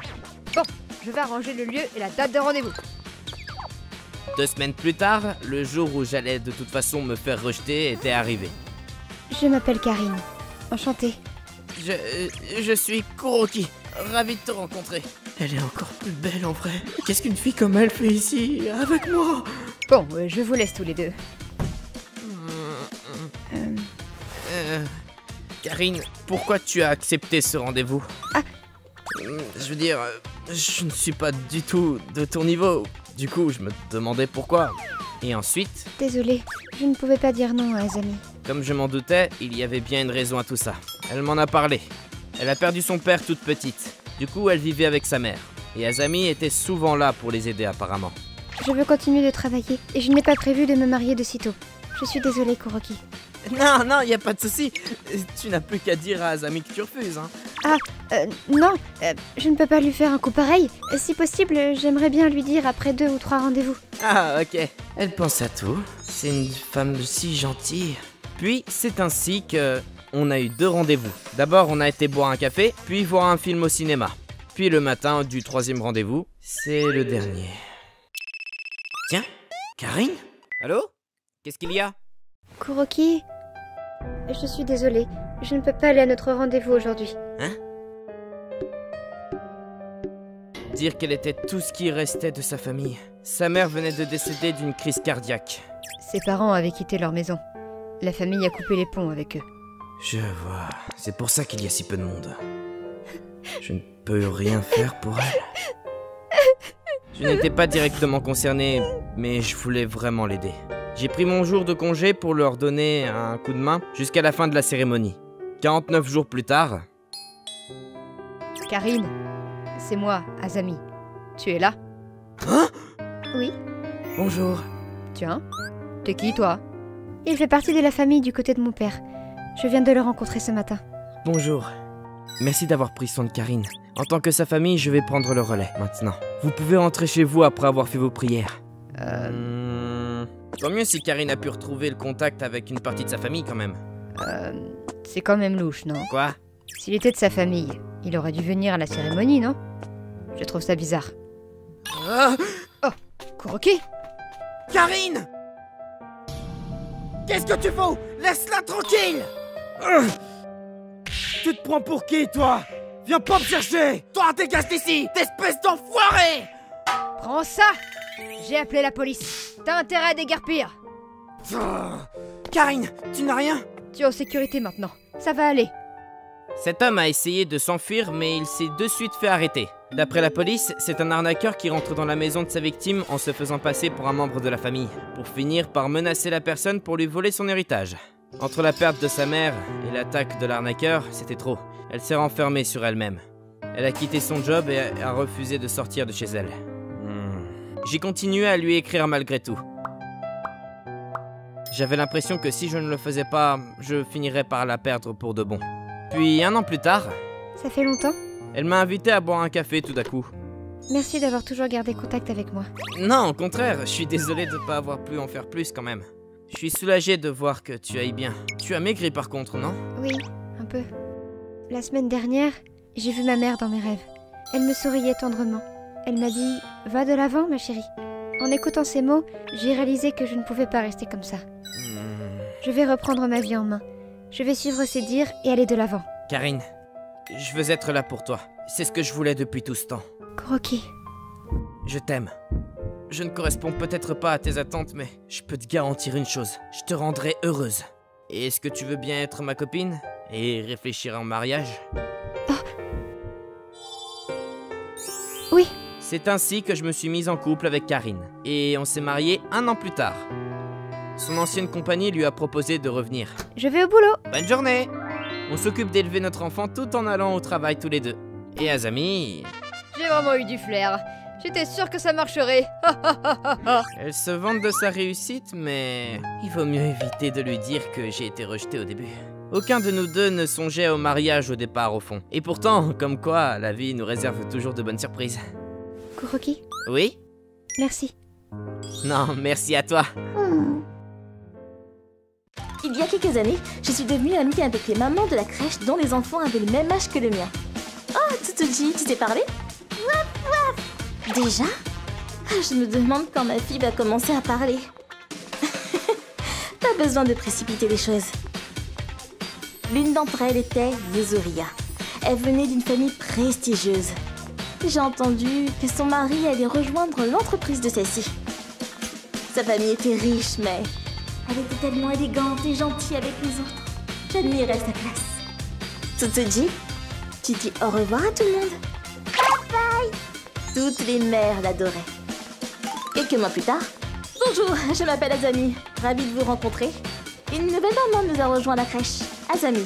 Speaker 5: Bon, je vais arranger le lieu et la date de rendez-vous.
Speaker 4: 2 semaines plus tard, le jour où j'allais de toute façon me faire rejeter était arrivé.
Speaker 5: Je m'appelle Karine. Enchantée.
Speaker 4: Je suis Kuroki. Ravi de te rencontrer.
Speaker 2: Elle est encore plus belle en vrai. Qu'est-ce qu'une fille comme elle fait ici, avec moi?
Speaker 5: Bon, je vous laisse tous les deux.
Speaker 4: Karine, pourquoi tu as accepté ce rendez-vous?
Speaker 5: Ah.
Speaker 4: Je veux dire, je ne suis pas du tout de ton niveau. Du coup, je me demandais pourquoi. Et ensuite,
Speaker 5: Désolée, je ne pouvais pas dire non à Azami.
Speaker 4: comme je m'en doutais, il y avait bien une raison à tout ça. Elle m'en a parlé. Elle a perdu son père toute petite. Du coup, elle vivait avec sa mère. Et Azami était souvent là pour les aider apparemment.
Speaker 5: Je veux continuer de travailler et je n'ai pas prévu de me marier de sitôt. Je suis désolée, Kuroki.
Speaker 4: Non, y a pas de souci. Tu n'as plus qu'à dire à Azami que tu refuses, hein.
Speaker 5: Non, je ne peux pas lui faire un coup pareil. Si possible, j'aimerais bien lui dire après 2 ou 3 rendez-vous.
Speaker 4: Ah, ok. Elle pense à tout. C'est une femme si gentille. Puis, c'est ainsi que... on a eu 2 rendez-vous. D'abord, on a été boire un café, puis voir un film au cinéma. Puis le matin du 3e rendez-vous, c'est le dernier. Tiens, Karine? Allô? Qu'est-ce qu'il y a?
Speaker 5: Kuroki, je suis désolée. Je ne peux pas aller à notre rendez-vous aujourd'hui.
Speaker 4: Hein?
Speaker 2: dire qu'elle était tout ce qui restait de sa famille. Sa mère venait de décéder d'une crise cardiaque.
Speaker 5: Ses parents avaient quitté leur maison. La famille a coupé les ponts avec eux.
Speaker 2: Je vois. C'est pour ça qu'il y a si peu de monde. Je ne peux rien faire pour elle. Je n'étais pas directement concerné, mais je voulais vraiment l'aider. J'ai pris mon jour de congé pour leur donner un coup de main jusqu'à la fin de la cérémonie. 49 jours plus tard...
Speaker 5: Karine, c'est moi, Azami. Tu es là?
Speaker 2: Hein?
Speaker 5: Oui.
Speaker 2: Bonjour.
Speaker 5: Tiens, t'es qui toi? Il fait partie de la famille du côté de mon père. Je viens de le rencontrer ce matin.
Speaker 2: Bonjour. Merci d'avoir pris soin de Karine. En tant que sa famille, je vais prendre le relais maintenant. Vous pouvez rentrer chez vous après avoir fait vos prières. Tant mieux si Karine a pu retrouver le contact avec une partie de sa famille quand même.
Speaker 5: C'est quand même louche, non?
Speaker 2: Quoi?
Speaker 5: S'il était de sa famille, il aurait dû venir à la cérémonie, non? Je trouve ça bizarre.
Speaker 2: Ah!
Speaker 5: Oh, Kuroki!
Speaker 2: Karine! Qu'est-ce que tu fous? Laisse-la tranquille! Tu te prends pour qui, toi? Viens pas me chercher! Toi, dégage d'ici, espèce d'enfoiré!
Speaker 5: Prends ça! J'ai appelé la police. T'as intérêt à déguerpir.
Speaker 2: Karine, tu n'as rien?
Speaker 5: Tu es en sécurité maintenant. Ça va aller.
Speaker 2: Cet homme a essayé de s'enfuir, mais il s'est de suite fait arrêter. D'après la police, c'est un arnaqueur qui rentre dans la maison de sa victime en se faisant passer pour un membre de la famille, pour finir par menacer la personne pour lui voler son héritage. Entre la perte de sa mère et l'attaque de l'arnaqueur, c'était trop. Elle s'est renfermée sur elle-même. Elle a quitté son job et a refusé de sortir de chez elle. J'ai continué à lui écrire malgré tout. J'avais l'impression que si je ne le faisais pas, je finirais par la perdre pour de bon. Puis 1 an plus tard...
Speaker 5: Ça fait longtemps?
Speaker 2: Elle m'a invité à boire un café tout d'un coup.
Speaker 5: Merci d'avoir toujours gardé contact avec moi.
Speaker 2: Non, au contraire, je suis désolé de ne pas avoir pu en faire plus quand même. Je suis soulagé de voir que tu ailles bien. Tu as maigri par contre, non?
Speaker 5: Oui, un peu. La semaine dernière, j'ai vu ma mère dans mes rêves. Elle me souriait tendrement. Elle m'a dit « Va de l'avant, ma chérie ». En écoutant ces mots, j'ai réalisé que je ne pouvais pas rester comme ça. Je vais reprendre ma vie en main. Je vais suivre ses dires et aller de l'avant.
Speaker 2: Karine, je veux être là pour toi. C'est ce que je voulais depuis tout ce temps.
Speaker 5: Kuroki.
Speaker 2: Je t'aime. Je ne corresponds peut-être pas à tes attentes, mais je peux te garantir une chose. Je te rendrai heureuse. Et est-ce que tu veux bien être ma copine et réfléchir en mariage?
Speaker 5: Oui.
Speaker 2: C'est ainsi que je me suis mise en couple avec Karine. Et on s'est mariés 1 an plus tard. Son ancienne compagnie lui a proposé de revenir.
Speaker 5: Je vais au boulot.
Speaker 2: Bonne journée! On s'occupe d'élever notre enfant tout en allant au travail tous les deux. Et Azami...
Speaker 5: J'ai vraiment eu du flair. J'étais sûre que ça marcherait.
Speaker 2: Elle se vante de sa réussite, mais... il vaut mieux éviter de lui dire que j'ai été rejeté au début. Aucun de nous deux ne songeait au mariage au départ, au fond. Et pourtant, comme quoi, la vie nous réserve toujours de bonnes surprises.
Speaker 5: Kuroki,
Speaker 2: Oui?
Speaker 5: merci.
Speaker 2: Non, merci à toi.
Speaker 1: Il y a quelques années, je suis devenue amie avec les mamans de la crèche dont les enfants avaient le même âge que le mien. Oh, Tsutsuji, tu t'es parlé? Waf waf! Déjà? Je me demande quand ma fille va commencer à parler. Pas besoin de précipiter les choses. L'une d'entre elles était Yuzuria. Elle venait d'une famille prestigieuse. J'ai entendu que son mari allait rejoindre l'entreprise de celle-ci. Sa famille était riche, mais elle était tellement élégante et gentille avec les autres. J'admirais sa classe. Tsutsuji, tu dis au revoir à tout le monde. Bye bye. Toutes les mères l'adoraient. Quelques mois plus tard, bonjour, je m'appelle Azami. Ravie de vous rencontrer. Une nouvelle maman nous a rejoint à la crèche, Azami.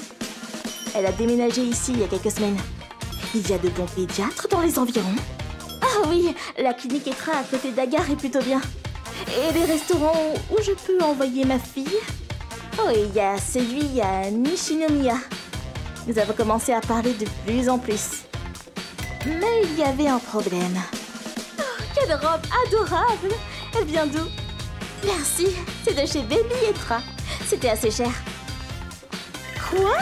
Speaker 1: Elle a déménagé ici il y a quelques semaines. Il y a de bons pédiatres dans les environs. Ah oui, la clinique Etra à côté de la gare est plutôt bien. Et les restaurants où je peux envoyer ma fille? Oh, il y a celui à Nishinomiya. Nous avons commencé à parler de plus en plus. Mais il y avait un problème. Oh, quelle robe adorable! Elle vient d'où? Merci, c'est de chez Baby Etra. C'était assez cher. Quoi?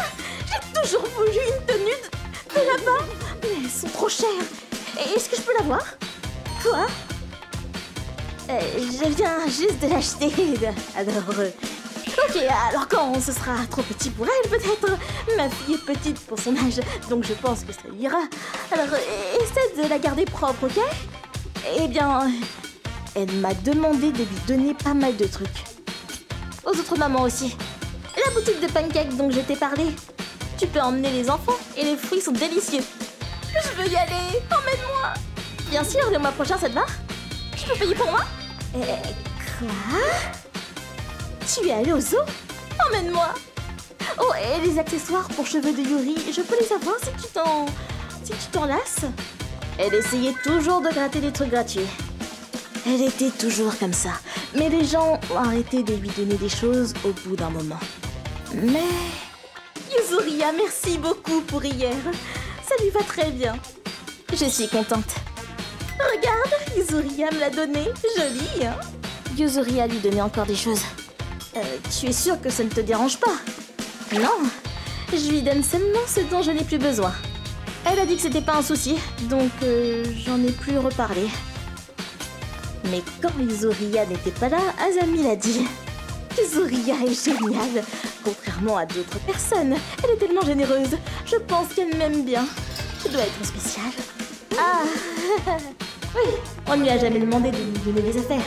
Speaker 1: J'ai toujours voulu une tenue de là-bas, mais elles sont trop chères. Est-ce que je peux l'avoir? Quoi? Je viens juste de l'acheter. Alors, Ok, alors quand ce sera trop petit pour elle, peut-être. Ma fille est petite pour son âge, donc je pense que ça ira. Alors, essaie de la garder propre, ok? Eh bien, elle m'a demandé de lui donner pas mal de trucs. Aux autres mamans aussi. La boutique de pancakes dont je t'ai parlé. Tu peux emmener les enfants et les fruits sont délicieux. Je veux y aller, emmène-moi. Bien sûr, le mois prochain, ça te va? Je peux payer pour moi? Quoi? Tu es allé au zoo? Emmène-moi. Oh, et les accessoires pour cheveux de Yuri, je peux les avoir si tu t'en lasses? Elle essayait toujours de gratter des trucs gratuits. Elle était toujours comme ça. Mais les gens ont arrêté de lui donner des choses au bout d'un moment. Mais... Yuzuria, merci beaucoup pour hier. Ça lui va très bien. Je suis contente. Regarde, Yuzuria me l'a donné. Joli, hein? Yuzuria lui donnait encore des choses. Tu es sûre que ça ne te dérange pas? Non, je lui donne seulement ce dont je n'ai plus besoin. Elle a dit que c'était pas un souci, donc j'en ai plus reparlé. Mais quand Yuzuria n'était pas là, Azami l'a dit. Yuzuria est géniale. Contrairement à d'autres personnes, elle est tellement généreuse. Je pense qu'elle m'aime bien. Tu dois être spécial. Ah, oui, on ne lui a jamais demandé de nous donner des affaires.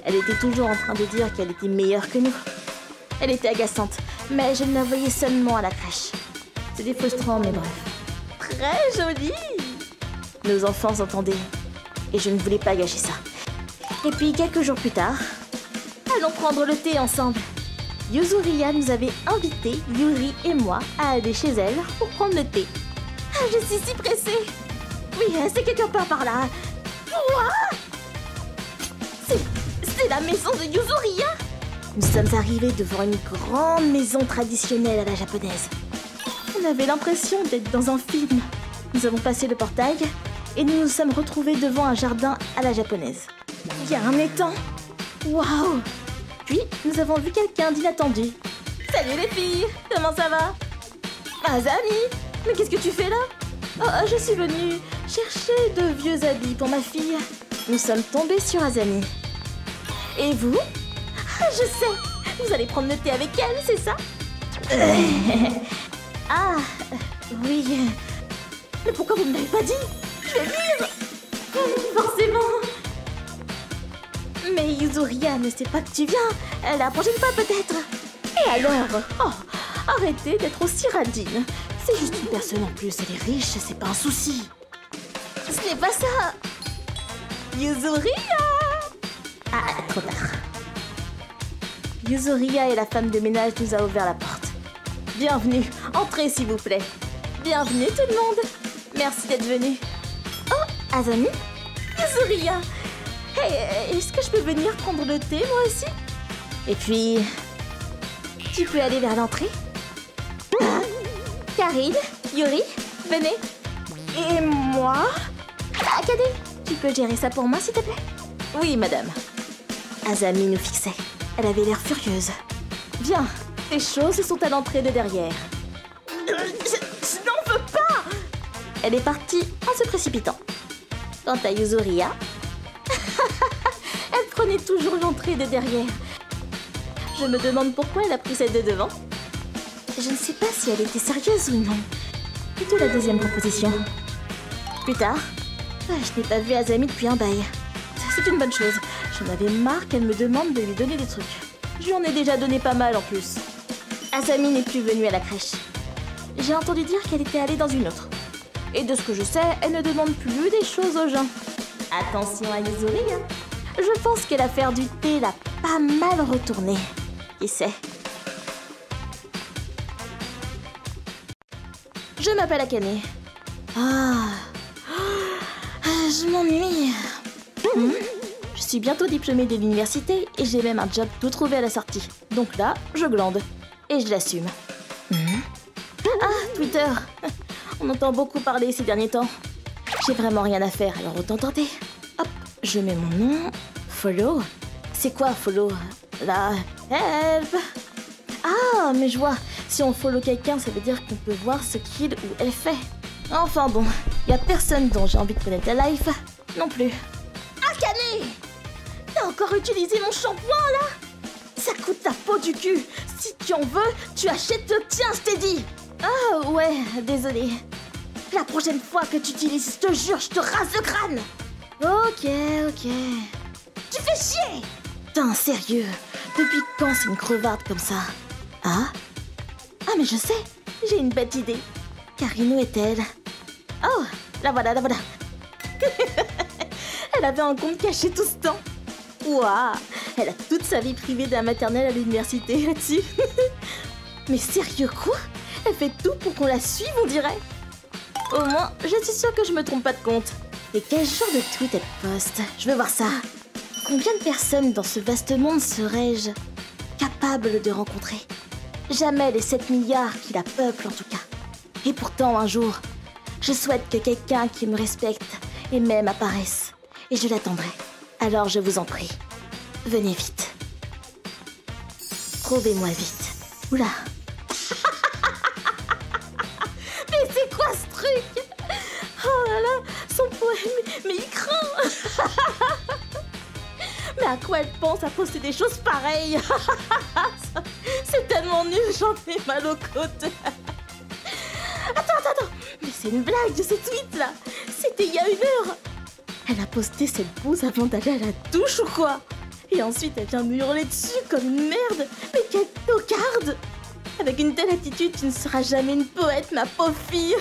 Speaker 1: Elle était toujours en train de dire qu'elle était meilleure que nous. Elle était agaçante, mais je ne la voyais seulement à la crèche. C'était frustrant, mais bref. Très jolie. Nos enfants s'entendaient, et je ne voulais pas gâcher ça. Et puis, quelques jours plus tard, allons prendre le thé ensemble. Yuzuria nous avait invités, Yuri et moi, à aller chez elle pour prendre le thé. Ah, je suis si pressée. Oui, c'est quelque part par là. Quoi? C'est la maison de Yuzuria? Nous sommes arrivés devant une grande maison traditionnelle à la japonaise. On avait l'impression d'être dans un film. Nous avons passé le portail et nous nous sommes retrouvés devant un jardin à la japonaise. Il y a un étang. Waouh! Puis, nous avons vu quelqu'un d'inattendu. Salut les filles! Comment ça va? Azami! Mais qu'est-ce que tu fais là? Oh, je suis venue chercher de vieux habits pour ma fille. Nous sommes tombés sur Azami. Et vous? Ah, je sais! Vous allez prendre le thé avec elle, c'est ça? Ah, oui. Mais pourquoi vous ne l'avez pas dit? Je vais venir! Forcément! Mais Yuzuria ne sait pas que tu viens. La prochaine fois peut-être. Et alors? Oh, arrêtez d'être aussi radine. C'est juste une personne en plus. Elle est riche, c'est pas un souci. Ce n'est pas ça. Yuzuria! Ah, trop tard. Yuzuria et la femme de ménage nous a ouvert la porte. Bienvenue. Entrez s'il vous plaît. Bienvenue tout le monde. Merci d'être venu. Oh, Azami? Yuzuria! Hey, est-ce que je peux venir prendre le thé, moi aussi? Et puis... Tu peux aller vers l'entrée? Ah, Karine, Yuri, venez. Et moi? Akane, tu peux gérer ça pour moi, s'il te plaît? Oui, madame. Azami nous fixait. Elle avait l'air furieuse. Viens, tes choses sont à l'entrée de derrière. Je n'en veux pas! Elle est partie en se précipitant. Quant à Yuzuria... Elle prenait toujours l'entrée de derrière. Je me demande pourquoi elle a pris celle de devant. Je ne sais pas si elle était sérieuse ou non. Plutôt la deuxième proposition. Plus tard, je n'ai pas vu Azami depuis un bail. C'est une bonne chose. J'en avais marre qu'elle me demande de lui donner des trucs. Je lui en ai déjà donné pas mal en plus. Azami n'est plus venue à la crèche. J'ai entendu dire qu'elle était allée dans une autre. Et de ce que je sais, elle ne demande plus des choses aux gens. Attention à Yuzuria. Je pense que l'affaire du thé l'a pas mal retournée. Qui sait? Je m'appelle Akane. Je m'ennuie. Je suis bientôt diplômée de l'université et j'ai même un job tout trouvé à la sortie. Donc là, je glande. Et je l'assume. Ah, Twitter. On entend beaucoup parler ces derniers temps. J'ai vraiment rien à faire, alors autant tenter. Hop, je mets mon nom. Follow. C'est quoi follow? Là, help. Ah, mais je vois. Si on follow quelqu'un, ça veut dire qu'on peut voir ce qu'il ou elle fait. Enfin bon, y a personne dont j'ai envie de connaître la life. Non plus. Akane! T'as encore utilisé mon shampoing là? Ça coûte la peau du cul. tu en veux, tu achètes le tien, je t'ai dit. Ah ouais, désolée. La prochaine fois que tu utilises, je te jure, je te rase le crâne. Ok. Tu fais chier. Putain, sérieux. Depuis quand c'est une crevarde comme ça? Ah mais je sais, j'ai une bête idée. Karine, où est-elle? Oh, la voilà. Elle avait un compte caché tout ce temps. Waouh, elle a toute sa vie privée de la maternelle à l'université là-dessus. Mais sérieux, quoi? Elle fait tout pour qu'on la suive, on dirait. Au moins, je suis sûre que je me trompe pas de compte. Et quel genre de tweet elle poste? Je veux voir ça. Combien de personnes dans ce vaste monde serais-je capable de rencontrer? Jamais les 7 milliards qui la peuplent en tout cas. Et pourtant, un jour, je souhaite que quelqu'un qui me respecte et m'aime apparaisse. Et je l'attendrai. Alors je vous en prie, venez vite. Trouvez-moi vite. Oula. Mais c'est quoi ce truc? Oh là là, son poème, mais il craint. Mais à quoi elle pense à poster des choses pareilles? C'est tellement nul, j'en ai mal aux côtes. Attends. Mais c'est une blague de ce tweet là. C'était il y a 1 heure. Elle a posté cette pose avant d'aller à la douche ou quoi? Et ensuite elle vient me hurler dessus comme une merde. Mais quelle tocarde! Avec une telle attitude, tu ne seras jamais une poète, ma pauvre fille.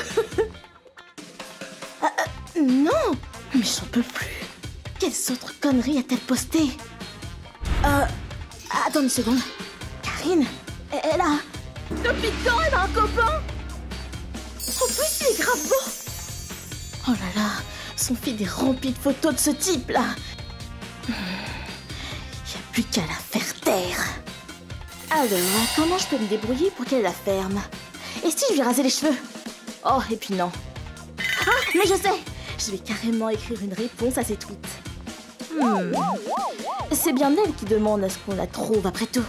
Speaker 1: Non, mais j'en peux plus. Quelles autres conneries a-t-elle posté? Attends une seconde. Karine, elle a... Depuis quand elle a un copain? En plus, il est grave beau. Oh là là, son feed est rempli de photos de ce type-là. Il n'y a plus qu'à la faire taire. Alors, comment je peux me débrouiller pour qu'elle la ferme? Et si je lui rasais les cheveux? Oh, et puis non. Ah, mais je sais! Je vais carrément écrire une réponse à ses tweets. C'est bien elle qui demande à ce qu'on la trouve après tout.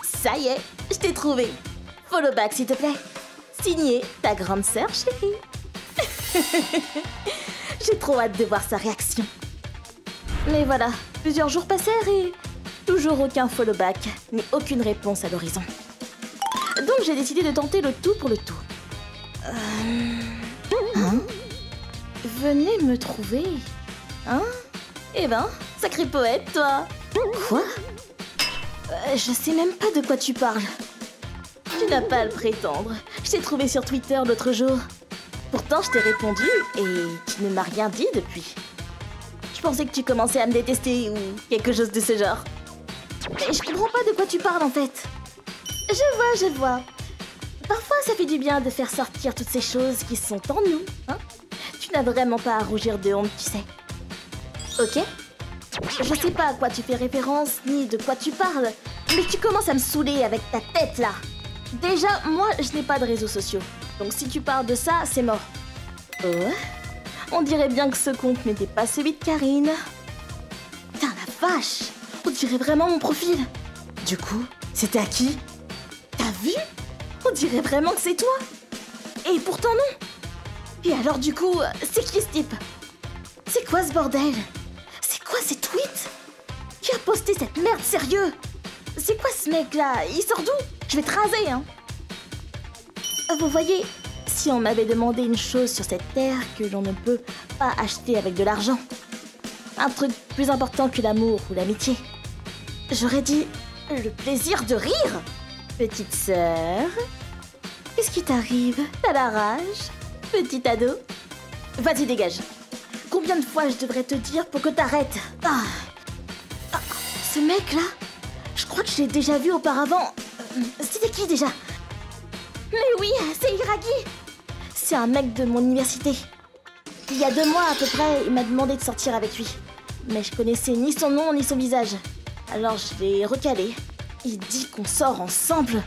Speaker 1: Ça y est, je t'ai trouvé. Follow back, s'il te plaît. Signé ta grande sœur chérie. J'ai trop hâte de voir sa réaction. Mais voilà, plusieurs jours passèrent et toujours aucun follow back, ni aucune réponse à l'horizon. Donc j'ai décidé de tenter le tout pour le tout. Venez me trouver. Hein? Eh ben, sacré poète, toi. Quoi? Je sais même pas de quoi tu parles. Tu n'as pas à le prétendre. Je t'ai trouvé sur Twitter l'autre jour. Pourtant, je t'ai répondu et tu ne m'as rien dit depuis. Je pensais que tu commençais à me détester ou quelque chose de ce genre. Mais je comprends pas de quoi tu parles en fait. Je vois. Parfois, ça fait du bien de faire sortir toutes ces choses qui sont en nous, hein? Tu n'as vraiment pas à rougir de honte, tu sais. Ok? Je sais pas à quoi tu fais référence, ni de quoi tu parles, mais tu commences à me saouler avec ta tête, là. Déjà, moi, je n'ai pas de réseaux sociaux. Donc si tu parles de ça, c'est mort. Oh? On dirait bien que ce compte n'était pas celui de Karine. Putain, la vache! On dirait vraiment mon profil. Du coup, c'était à qui? T'as vu? On dirait vraiment que c'est toi. Et pourtant non. Et alors du coup, c'est qui ce type? C'est quoi ce bordel? C'est quoi ces tweets? Qui a posté cette merde, sérieux? C'est quoi ce mec-là? Il sort d'où? Je vais te raser, hein. Vous voyez, si on m'avait demandé une chose sur cette terre que l'on ne peut pas acheter avec de l'argent, un truc plus important que l'amour ou l'amitié, j'aurais dit le plaisir de rire. Petite sœur, qu'est-ce qui t'arrive? T'as la rage? Petit ado? Vas-y, dégage. Combien de fois je devrais te dire pour que t'arrêtes? Ce mec-là, je crois que je l'ai déjà vu auparavant. C'était qui déjà? Mais oui, c'est Iragi. C'est un mec de mon université. Il y a 2 mois à peu près, il m'a demandé de sortir avec lui. Mais je connaissais ni son nom ni son visage. Alors je l'ai recalé. Il dit qu'on sort ensemble.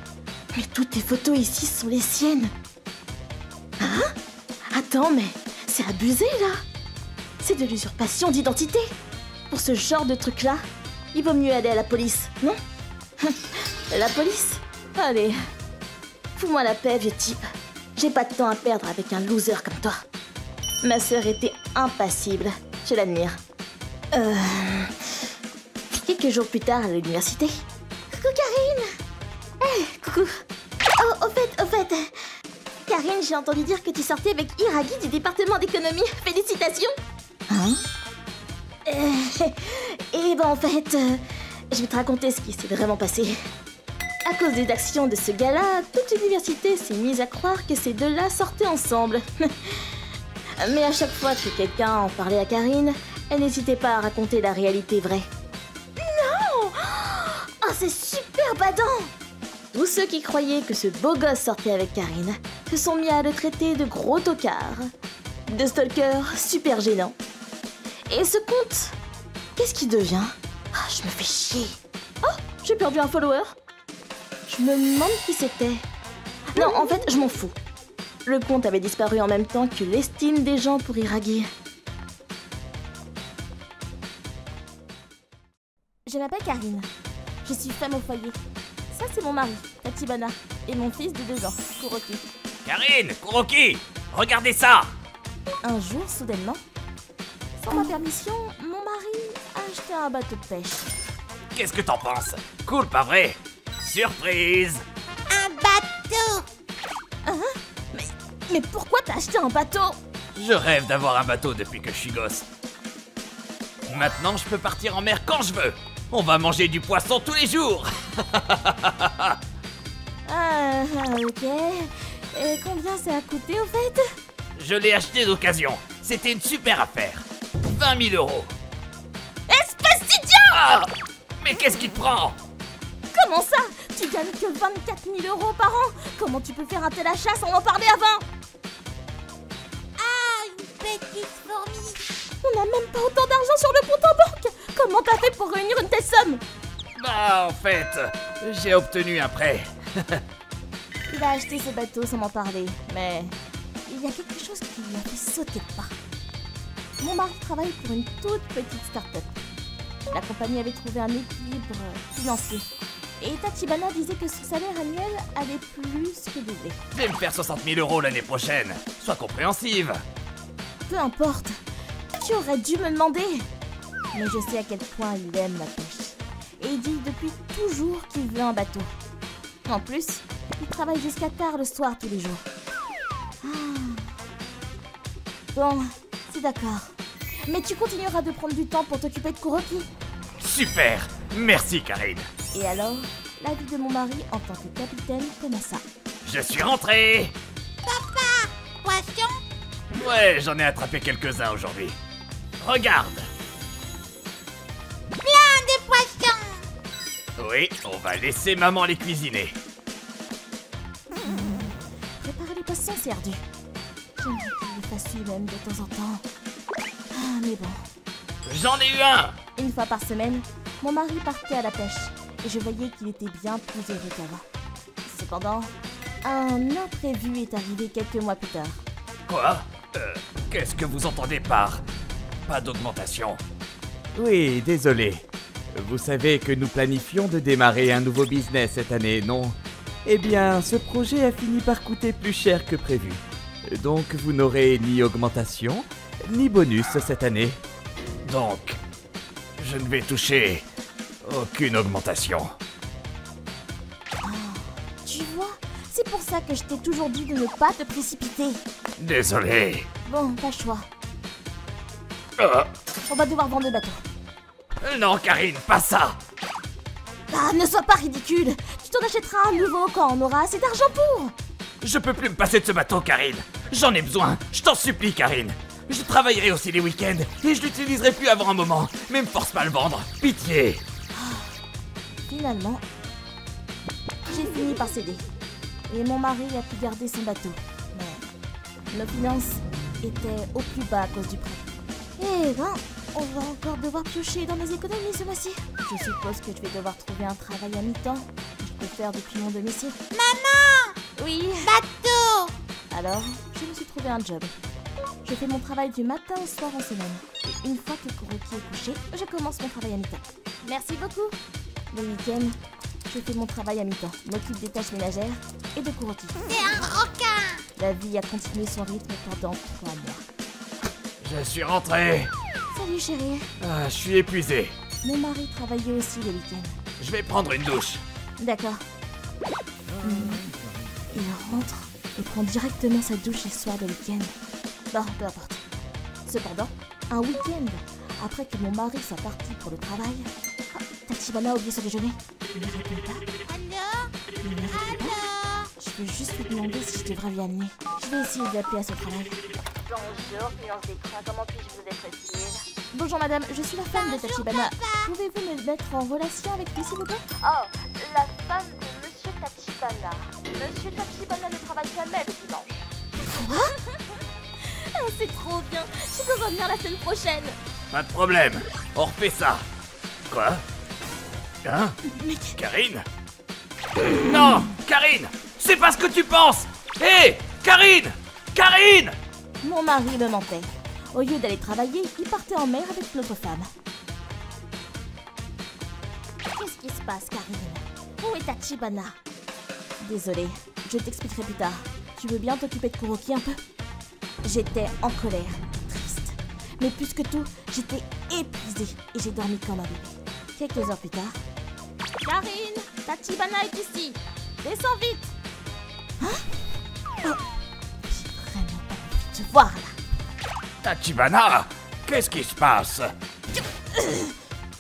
Speaker 1: Mais toutes tes photos ici sont les siennes. Hein? Attends, mais c'est abusé là. C'est de l'usurpation d'identité. Pour ce genre de truc-là, il vaut mieux aller à la police, non? La police? Allez. Fous-moi la paix, vieux type. J'ai pas de temps à perdre avec un loser comme toi. Ma sœur était impassible. Je l'admire. Quelques jours plus tard à l'université. Coucou Karine! beaucoup. Oh, au fait, Karine, j'ai entendu dire que tu sortais avec Hiragi du département d'économie. Félicitations. Hein? Et ben en fait, je vais te raconter ce qui s'est vraiment passé. À cause des actions de ce gars-là, toute l'université s'est mise à croire que ces deux-là sortaient ensemble. Mais à chaque fois que quelqu'un en parlait à Karine, elle n'hésitait pas à raconter la réalité vraie. Non! Oh, c'est super badant! Tous ceux qui croyaient que ce beau gosse sortait avec Karine se sont mis à le traiter de gros tocard, de stalker super gênant. Et ce compte, qu'est-ce qu'il devient? Ah, je me fais chier. Oh, j'ai perdu un follower. Je me demande qui c'était. Non, en fait, je m'en fous. Le compte avait disparu en même temps que l'estime des gens pour Hiragi. Je m'appelle Karine. Je suis femme au foyer. Ça, c'est mon mari, Tachibana, et mon fils de 2 ans, Kuroki.
Speaker 6: Karine, Kuroki, regardez ça!
Speaker 1: Un jour, soudainement, sans ma permission, mon mari a acheté un bateau de pêche.
Speaker 6: Qu'est-ce que t'en penses? Cool, pas vrai? Surprise!
Speaker 3: Un bateau!
Speaker 1: Mais pourquoi t'as acheté un bateau?
Speaker 6: Je rêve d'avoir un bateau depuis que je suis gosse. Maintenant, je peux partir en mer quand je veux. On va manger du poisson tous les jours.
Speaker 1: Ok. Et combien ça a coûté, au fait?
Speaker 6: Je l'ai acheté d'occasion. C'était une super affaire. 20 000 €.
Speaker 1: Espèce d'idiot!
Speaker 6: Ah! Mais qu'est-ce qui te prend?
Speaker 1: Comment ça? Tu gagnes que 24 000 € par an? Comment tu peux faire un tel achat sans en parler avant?
Speaker 3: Ah, une petite fourmi!
Speaker 1: On n'a même pas autant d'argent sur le compte en banque! Comment t'as fait pour réunir une telle somme?
Speaker 6: Bah, en fait, j'ai obtenu un prêt.
Speaker 1: Il a acheté ce bateau sans m'en parler, mais il y a quelque chose qui lui a fait sauter de part. Mon mari travaille pour une toute petite start-up. La compagnie avait trouvé un équilibre financier. Et Tachibana disait que son salaire annuel allait plus que doubler.
Speaker 6: Je vais me faire 60 000 € l'année prochaine. Sois compréhensive.
Speaker 1: Peu importe, tu aurais dû me demander. Mais je sais à quel point il aime la pêche. Et il dit depuis toujours qu'il veut un bateau. En plus, il travaille jusqu'à tard le soir tous les jours. Bon, c'est d'accord. Mais tu continueras de prendre du temps pour t'occuper de Kuroki.
Speaker 6: Super. Merci, Karine.
Speaker 1: Et alors, la vie de mon mari en tant que capitaine commença.
Speaker 6: Je suis rentré.
Speaker 3: Poisson?
Speaker 6: Ouais, j'en ai attrapé quelques-uns aujourd'hui. Regarde.
Speaker 3: Des poissons!
Speaker 6: Oui, on va laisser maman les cuisiner.
Speaker 1: Préparer les poissons, c'est ardu. J'aimerais qu'il le fasse lui-même de temps en temps. Mais bon.
Speaker 6: J'en ai eu un.
Speaker 1: Une fois par semaine, mon mari partait à la pêche et je voyais qu'il était bien plus heureux qu'avant. Cependant, un imprévu est arrivé quelques mois plus tard.
Speaker 6: Quoi? Qu'est-ce que vous entendez par pas d'augmentation?
Speaker 7: Oui, désolé. Vous savez que nous planifions de démarrer un nouveau business cette année, non? Eh bien, ce projet a fini par coûter plus cher que prévu. Donc, vous n'aurez ni augmentation, ni bonus cette année.
Speaker 6: Donc, je ne vais toucher aucune augmentation.
Speaker 1: Tu vois, c'est pour ça que je t'ai toujours dit de ne pas te précipiter.
Speaker 6: Désolé.
Speaker 1: Bon, pas le choix.
Speaker 6: Ah,
Speaker 1: On va devoir vendre le bateau.
Speaker 6: non, Karine, pas ça.
Speaker 1: Ah, ne sois pas ridicule. Tu t'en achèteras un nouveau quand on aura assez d'argent pour.
Speaker 6: Je peux plus me passer de ce bateau, Karine. J'en ai besoin. Je t'en supplie, Karine. Je travaillerai aussi les week-ends et je l'utiliserai plus avant un moment. Mais me force pas à le vendre. Pitié.
Speaker 1: Finalement, j'ai fini par céder. Et mon mari a pu garder son bateau. Mais nos finances étaient au plus bas à cause du prêt. Eh ben, on va encore devoir piocher dans nos économies ce mois-ci. Je suppose que je vais devoir trouver un travail à mi-temps que je peux faire depuis mon domicile.
Speaker 3: Maman!
Speaker 1: Oui.
Speaker 3: Bateau!
Speaker 1: Alors, je me suis trouvé un job. Je fais mon travail du matin au soir en semaine. Et une fois que Kuroki est couché, je commence mon travail à mi-temps. Merci beaucoup. Le week-end, je fais mon travail à mi-temps, m'occupe des tâches ménagères et de Kuroki.
Speaker 3: C'est un requin!
Speaker 1: La vie a continué son rythme pendant 3 mois.
Speaker 6: Je suis rentré.
Speaker 1: Salut chérie.
Speaker 6: Je suis épuisé.
Speaker 1: Mon mari travaillait aussi le week-end.
Speaker 6: Je vais prendre une douche.
Speaker 1: D'accord. Il rentre et prend directement sa douche les soirs de week-end. Bon, peu importe. Cependant, un week-end, après que mon mari soit parti pour le travail, Tachibana a oublié son déjeuner. Il ne répond pas.
Speaker 3: Alors?
Speaker 1: Il ne répond pas. Je veux juste lui demander si je devrais lui amener. Je vais essayer de l'appeler à son travail.
Speaker 8: Bonjour, finance d'écran, comment puis-je vous être utile?
Speaker 1: Bonjour madame, je suis la femme de Tachibana. Pouvez-vous me mettre en relation avec lui s'il vous plaît?
Speaker 8: Oh, la femme de Monsieur Tachibana. Monsieur Tachibana ne travaille jamais le dimanche.
Speaker 1: Ah, c'est trop bien. Je peux revenir la semaine prochaine.
Speaker 6: Pas de problème, on refait ça. Quoi? Hein?
Speaker 1: Mec,
Speaker 6: Karine? Non, Karine! C'est pas ce que tu penses! Hé! Karine! Karine!
Speaker 1: mon mari me mentait. Au lieu d'aller travailler, il partait en mer avec une autre femme. Qu'est-ce qui se passe, Karine? Où est Tachibana? Désolée, je t'expliquerai plus tard. Tu veux bien t'occuper de Kuroki un peu? J'étais en colère, triste. Mais plus que tout, j'étais épuisée et j'ai dormi comme un bébé. Quelques heures plus tard... Karine, Tachibana est ici. Descends vite. Hein? Oh, j'ai vraiment pas envie de te voir là.
Speaker 6: Tachibana! Qu'est-ce qui se passe?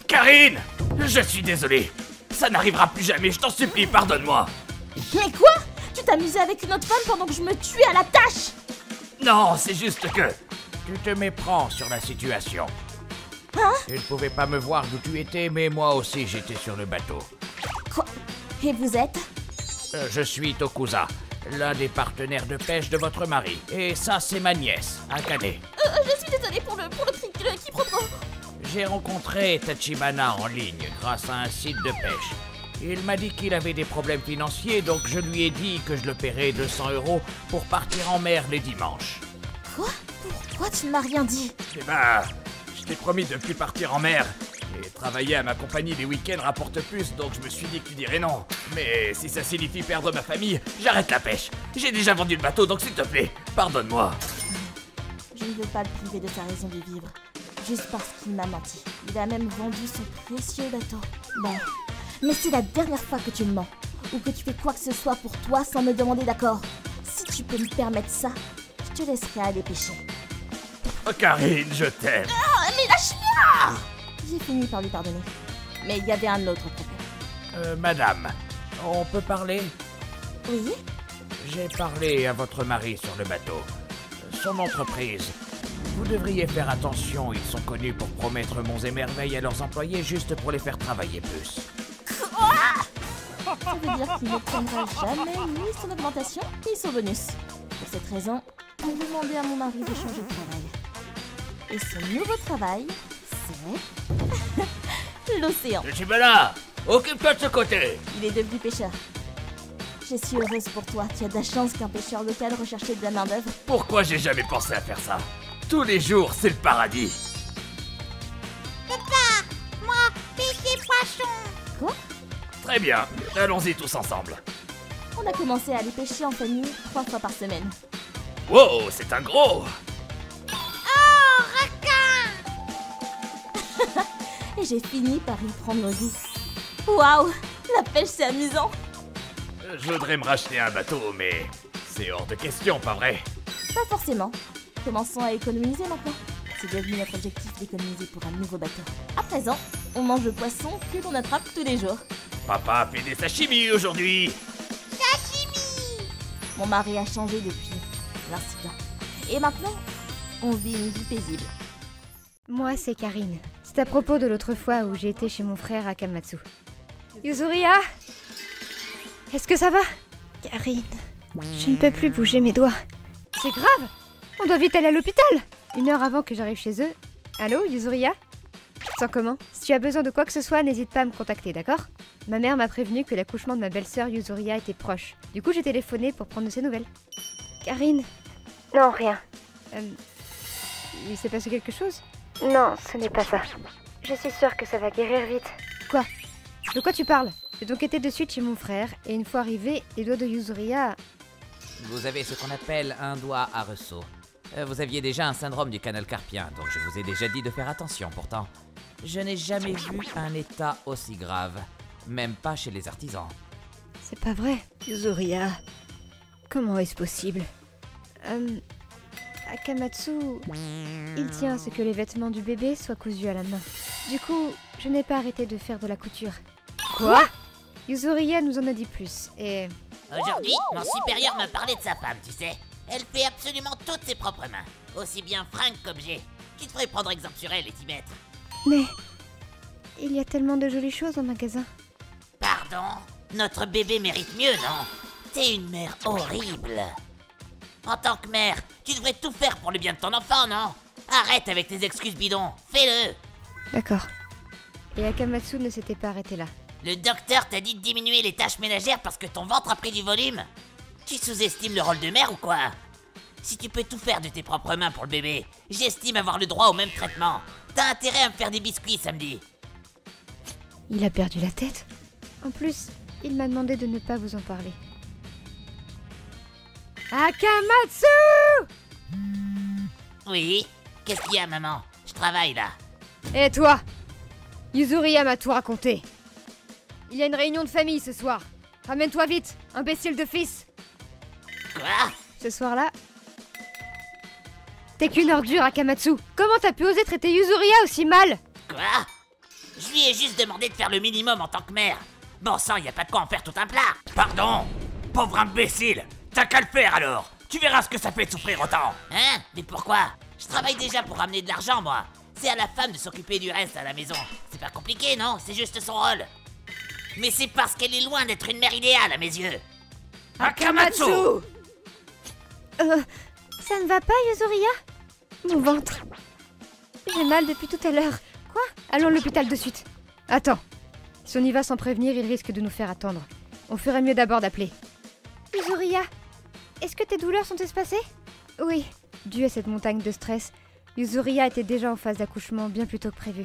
Speaker 6: Karine! Je suis désolé. Ça n'arrivera plus jamais, je t'en supplie, pardonne-moi.
Speaker 1: Mais quoi? Tu t'amusais avec une autre femme pendant que je me tuais à la tâche?
Speaker 6: Non, c'est juste que... Tu te méprends sur la situation.
Speaker 1: Hein?
Speaker 6: Tu ne pouvais pas me voir d'où tu étais, mais moi aussi j'étais sur le bateau.
Speaker 1: Quoi? Et vous êtes?
Speaker 6: Je suis Tokusa, l'un des partenaires de pêche de votre mari. Et ça, c'est ma nièce, Akane.
Speaker 1: Je suis désolée pour le quiproquo.
Speaker 6: J'ai rencontré Tachibana en ligne grâce à un site de pêche. Il m'a dit qu'il avait des problèmes financiers, donc je lui ai dit que je le paierais 200 € pour partir en mer les dimanches.
Speaker 1: Quoi? Pourquoi tu ne m'as rien dit?
Speaker 6: Eh ben, je t'ai promis de ne plus partir en mer. Et travailler à ma compagnie les week-ends rapporte plus, donc je me suis dit que tu dirais non. Mais si ça signifie perdre ma famille, j'arrête la pêche. J'ai déjà vendu le bateau, donc s'il te plaît, pardonne-moi.
Speaker 1: Je ne veux pas le priver de sa raison de vivre. Juste parce qu'il m'a menti. Il a même vendu son précieux bateau. Bon. Mais c'est la dernière fois que tu me mens. Ou que tu fais quoi que ce soit pour toi sans me demander d'accord. Si tu peux me permettre ça, je te laisserai aller pêcher.
Speaker 6: Oh Karine, je t'aime.
Speaker 1: Ah, mais lâche-moi! J'ai fini par lui pardonner. Mais il y avait un autre problème.
Speaker 6: Madame, on peut parler?
Speaker 1: Oui?
Speaker 6: J'ai parlé à votre mari sur le bateau. Son entreprise. Vous devriez faire attention, ils sont connus pour promettre monts et merveilles à leurs employés juste pour les faire travailler plus.
Speaker 1: Ça veut dire qu'il n'obtiendra jamais ni son augmentation, ni son bonus. Pour cette raison, j'ai demandé à mon mari de changer de travail. Et ce nouveau travail, c'est... l'océan.
Speaker 6: Tachibana, occupe-toi de ce côté.
Speaker 1: Il est devenu pêcheur. Je suis heureuse pour toi. Tu as de la chance qu'un pêcheur local recherchait de la main-d'œuvre.
Speaker 6: Pourquoi j'ai jamais pensé à faire ça? Tous les jours, c'est le paradis.
Speaker 3: Papa, moi, pêcher poisson.
Speaker 1: Quoi?
Speaker 6: Très bien, allons-y tous ensemble.
Speaker 1: On a commencé à aller pêcher en famille 3 fois par semaine.
Speaker 6: Wow, c'est un gros.
Speaker 3: Oh, requin.
Speaker 1: Et j'ai fini par y prendre goût. Waouh! La pêche, c'est amusant.
Speaker 6: Je voudrais me racheter un bateau, mais c'est hors de question, pas vrai?
Speaker 1: Pas forcément. Commençons à économiser maintenant. C'est devenu notre objectif d'économiser pour un nouveau bateau. À présent, on mange le poisson que l'on attrape tous les jours.
Speaker 6: Papa fait des sashimi aujourd'hui.
Speaker 3: Sashimi.
Speaker 1: Mon mari a changé depuis l'incident. Et maintenant, on vit une vie paisible.
Speaker 5: Moi, c'est Karine. C'est à propos de l'autre fois où j'ai été chez mon frère à Kamatsu. Yuzuriya! Est-ce que ça va? Karine, je ne peux plus bouger mes doigts. C'est grave! On doit vite aller à l'hôpital! 1 heure avant que j'arrive chez eux. Allô, Yuzuriya? Sans comment? Si tu as besoin de quoi que ce soit, n'hésite pas à me contacter, d'accord? Ma mère m'a prévenu que l'accouchement de ma belle-sœur Yuzuriya était proche. Du coup, j'ai téléphoné pour prendre de ses nouvelles. Karine? Non, rien. Il s'est passé quelque chose? Non, ce n'est pas ça. Je suis sûre que ça va guérir vite. Quoi? De quoi tu parles? J'ai donc été de suite chez mon frère, et une fois arrivé, les doigts de Yuzuriya...
Speaker 4: Vous avez ce qu'on appelle un doigt à ressaut. Vous aviez déjà un syndrome du canal carpien, donc je vous ai déjà dit de faire attention pourtant. Je n'ai jamais vu un état aussi grave, même pas chez les artisans.
Speaker 5: C'est pas vrai. Yuzuria, comment est-ce possible? Akamatsu, il tient à ce que les vêtements du bébé soient cousus à la main. Du coup, je n'ai pas arrêté de faire de la couture. Quoi? Yuzuria nous en a dit plus, et...
Speaker 9: Aujourd'hui, mon supérieur m'a parlé de sa femme, tu sais. Elle fait absolument toutes ses propres mains. Aussi bien fringues qu'objets. Tu devrais prendre exemple sur elle et t'y mettre.
Speaker 5: Mais... il y a tellement de jolies choses au magasin.
Speaker 9: Pardon? Notre bébé mérite mieux, non? T'es une mère horrible. En tant que mère, tu devrais tout faire pour le bien de ton enfant, non? Arrête avec tes excuses bidons, fais-le!
Speaker 5: D'accord. Et Akamatsu ne s'était pas arrêté là.
Speaker 9: Le docteur t'a dit de diminuer les tâches ménagères parce que ton ventre a pris du volume? Tu sous-estimes le rôle de mère ou quoi? Si tu peux tout faire de tes propres mains pour le bébé, j'estime avoir le droit au même traitement. T'as intérêt à me faire des biscuits samedi.
Speaker 5: Il a perdu la tête. En plus, il m'a demandé de ne pas vous en parler. Akamatsu!
Speaker 9: Oui? Qu'est-ce qu'il y a, maman? Je travaille là.
Speaker 5: Et toi? Yuzuria m'a tout raconté. Il y a une réunion de famille ce soir. Ramène-toi vite, imbécile de fils.
Speaker 9: Quoi?
Speaker 5: Ce soir-là... t'es qu'une ordure, Akamatsu. Comment t'as pu oser traiter Yuzuria aussi mal?
Speaker 9: Quoi? Je lui ai juste demandé de faire le minimum en tant que mère. Bon sang, y a pas de quoi en faire tout un plat.
Speaker 6: Pardon? Pauvre imbécile! T'as qu'à le faire alors! Tu verras ce que ça fait de souffrir autant!
Speaker 9: Hein? Mais pourquoi? Je travaille déjà pour ramener de l'argent, moi. C'est à la femme de s'occuper du reste à la maison. C'est pas compliqué, non? C'est juste son rôle. Mais c'est parce qu'elle est loin d'être une mère idéale à mes yeux.
Speaker 6: Akamatsu!
Speaker 5: Ça ne va pas, Yuzuria? Mon ventre. J'ai mal depuis tout à l'heure. Quoi? Allons à l'hôpital de suite. Attends. Si on y va sans prévenir, il risque de nous faire attendre. On ferait mieux d'abord d'appeler. Yuzuria, est-ce que tes douleurs sont espacées? Oui. Dû à cette montagne de stress, Yuzuria était déjà en phase d'accouchement bien plus tôt que prévu.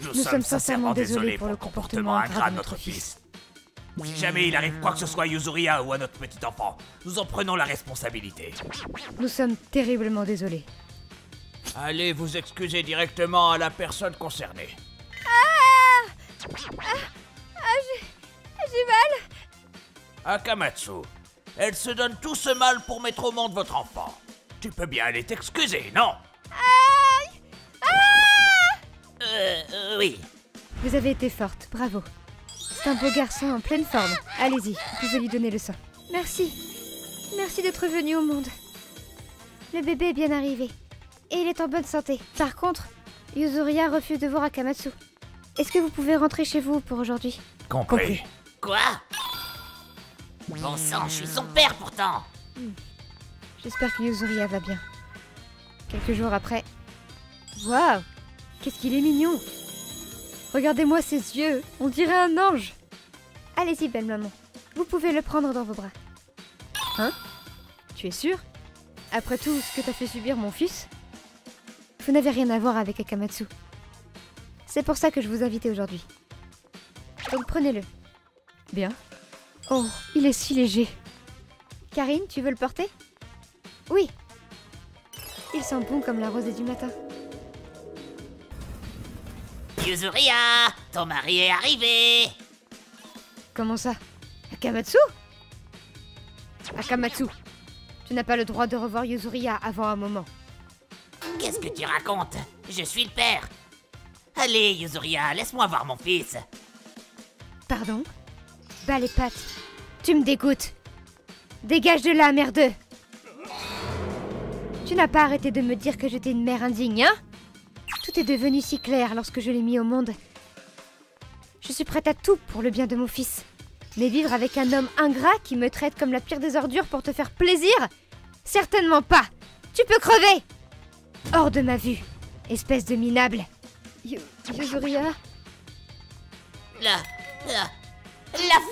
Speaker 6: Nous sommes sincèrement désolés pour le comportement ingrat de notre fils. Si jamais il arrive quoi que ce soit à Yuzuria ou à notre petit enfant, nous en prenons la responsabilité.
Speaker 5: Nous sommes terriblement désolés.
Speaker 6: Allez vous excuser directement à la personne concernée.
Speaker 5: J'ai mal.
Speaker 6: Akamatsu, elle se donne tout ce mal pour mettre au monde votre enfant. Tu peux bien aller t'excuser, non?
Speaker 9: Oui.
Speaker 5: Vous avez été forte, bravo. C'est un beau garçon en pleine forme. Allez-y, vous pouvez lui donner le sein. Merci. Merci d'être venu au monde. Le bébé est bien arrivé. Et il est en bonne santé. Par contre, Yuzuria refuse de voir Akamatsu. Est-ce que vous pouvez rentrer chez vous pour aujourd'hui?
Speaker 6: Compris.
Speaker 9: Quoi? Bon sang, je suis son père pourtant.
Speaker 5: J'espère que Yuzuria va bien. Quelques jours après... Waouh! Qu'est-ce qu'il est mignon! Regardez-moi ses yeux, on dirait un ange! Allez-y, belle maman. Vous pouvez le prendre dans vos bras. Hein? Tu es sûre? Après tout ce que t'as fait subir mon fils? Vous n'avez rien à voir avec Akamatsu. C'est pour ça que je vous invitais aujourd'hui. Donc prenez-le. Bien. Oh, il est si léger. Karine, tu veux le porter? Oui. Il sent bon comme la rosée du matin.
Speaker 9: Yuzuria, ton mari est arrivé.
Speaker 5: Comment ça? Akamatsu? Akamatsu, tu n'as pas le droit de revoir Yuzuria avant un moment.
Speaker 9: Qu'est-ce que tu racontes? Je suis le père. Allez, Yuzuria, laisse-moi voir mon fils.
Speaker 5: Pardon? Bas les pattes. Tu me dégoûtes. Dégage de là, merdeux. Tu n'as pas arrêté de me dire que j'étais une mère indigne, hein? Tout est devenu si clair lorsque je l'ai mis au monde. Je suis prête à tout pour le bien de mon fils. Mais vivre avec un homme ingrat qui me traite comme la pire des ordures pour te faire plaisir? Certainement pas. Tu peux crever. Hors de ma vue, espèce de minable. Yuzuria?
Speaker 9: La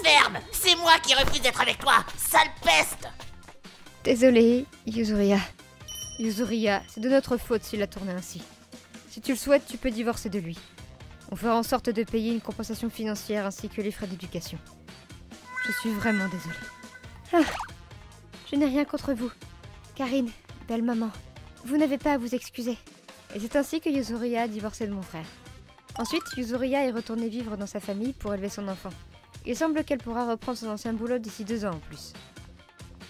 Speaker 9: ferme! C'est moi qui refuse d'être avec toi, sale peste!
Speaker 5: Désolée, Yuzuria. Yuzuria, c'est de notre faute s'il a tourné ainsi. Si tu le souhaites, tu peux divorcer de lui. On fera en sorte de payer une compensation financière ainsi que les frais d'éducation. Je suis vraiment désolée. Je n'ai rien contre vous. Karine, belle maman, vous n'avez pas à vous excuser. Et c'est ainsi que Yuzuria a divorcé de mon frère. Ensuite, Yuzuria est retournée vivre dans sa famille pour élever son enfant. Il semble qu'elle pourra reprendre son ancien boulot d'ici 2 ans en plus.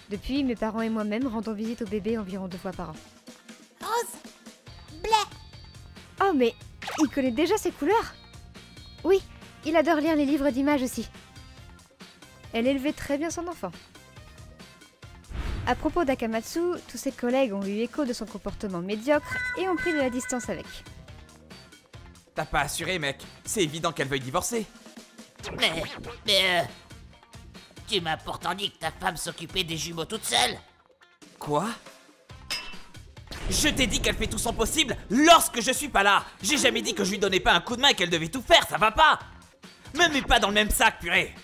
Speaker 5: Depuis, mes parents et moi-même rendons visite au bébé environ 2 fois par an.
Speaker 3: Rose, bleu,
Speaker 5: Oh mais, il connaît déjà ses couleurs? Oui, il adore lire les livres d'images aussi. Elle élevait très bien son enfant. À propos d'Akamatsu, tous ses collègues ont eu écho de son comportement médiocre et ont pris de la distance avec.
Speaker 6: T'as pas assuré, mec. C'est évident qu'elle veuille divorcer.
Speaker 9: Mais tu m'as pourtant dit que ta femme s'occupait des jumeaux toute seule.
Speaker 6: Quoi? Je t'ai dit qu'elle fait tout son possible lorsque je suis pas là. J'ai jamais dit que je lui donnais pas un coup de main et qu'elle devait tout faire, ça va pas. Me mets pas dans le même sac, purée.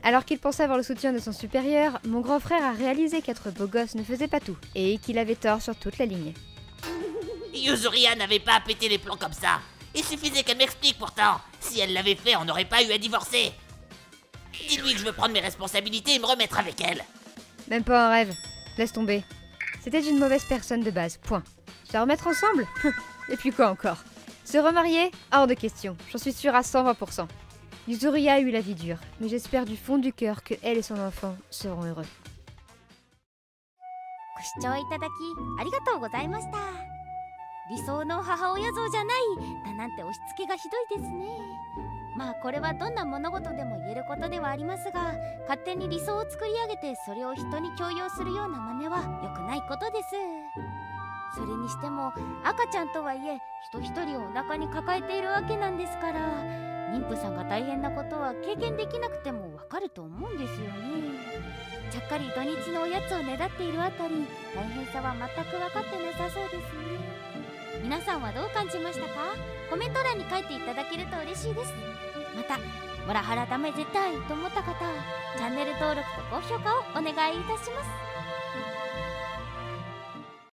Speaker 5: Alors qu'il pensait avoir le soutien de son supérieur, mon grand frère a réalisé qu'être beau gosse ne faisait pas tout, et qu'il avait tort sur toute la ligne.
Speaker 9: Yuzuria n'avait pas à péter les plombs comme ça. Il suffisait qu'elle m'explique pourtant. Si elle l'avait fait, on n'aurait pas eu à divorcer. Dis-lui que je veux prendre mes responsabilités et me remettre avec elle.
Speaker 5: Même pas un rêve. Laisse tomber. C'était une mauvaise personne de base, point. Se la remettre ensemble? Et puis quoi encore? Se remarier? Hors de question, j'en suis sûre à 120%. Yuzuria a eu la vie dure, mais j'espère du fond du cœur que elle et son enfant seront heureux.
Speaker 10: ご視聴いただきありがとうございました。理想の母親像じゃないだなんて押し付けがひどいですね。まあこれはどんな物事でも言えることではありますが、勝手に理想を作り上げてそれを人に強要するような真似は良くないことです。それにしても赤ちゃんとはいえ人一人をお腹に抱えているわけなんですから、妊婦さんが大変なことは経験できなくてもわかると思うんですよね。ちゃっかり土日のおやつをねだっているあたり、大変さは全く分かってなさそうですね。皆さんはどう感じましたか？コメント欄に書いていただけると嬉しいです。またモラハラダメ絶対と思った方はチャンネル登録と高評価をお願いいたします。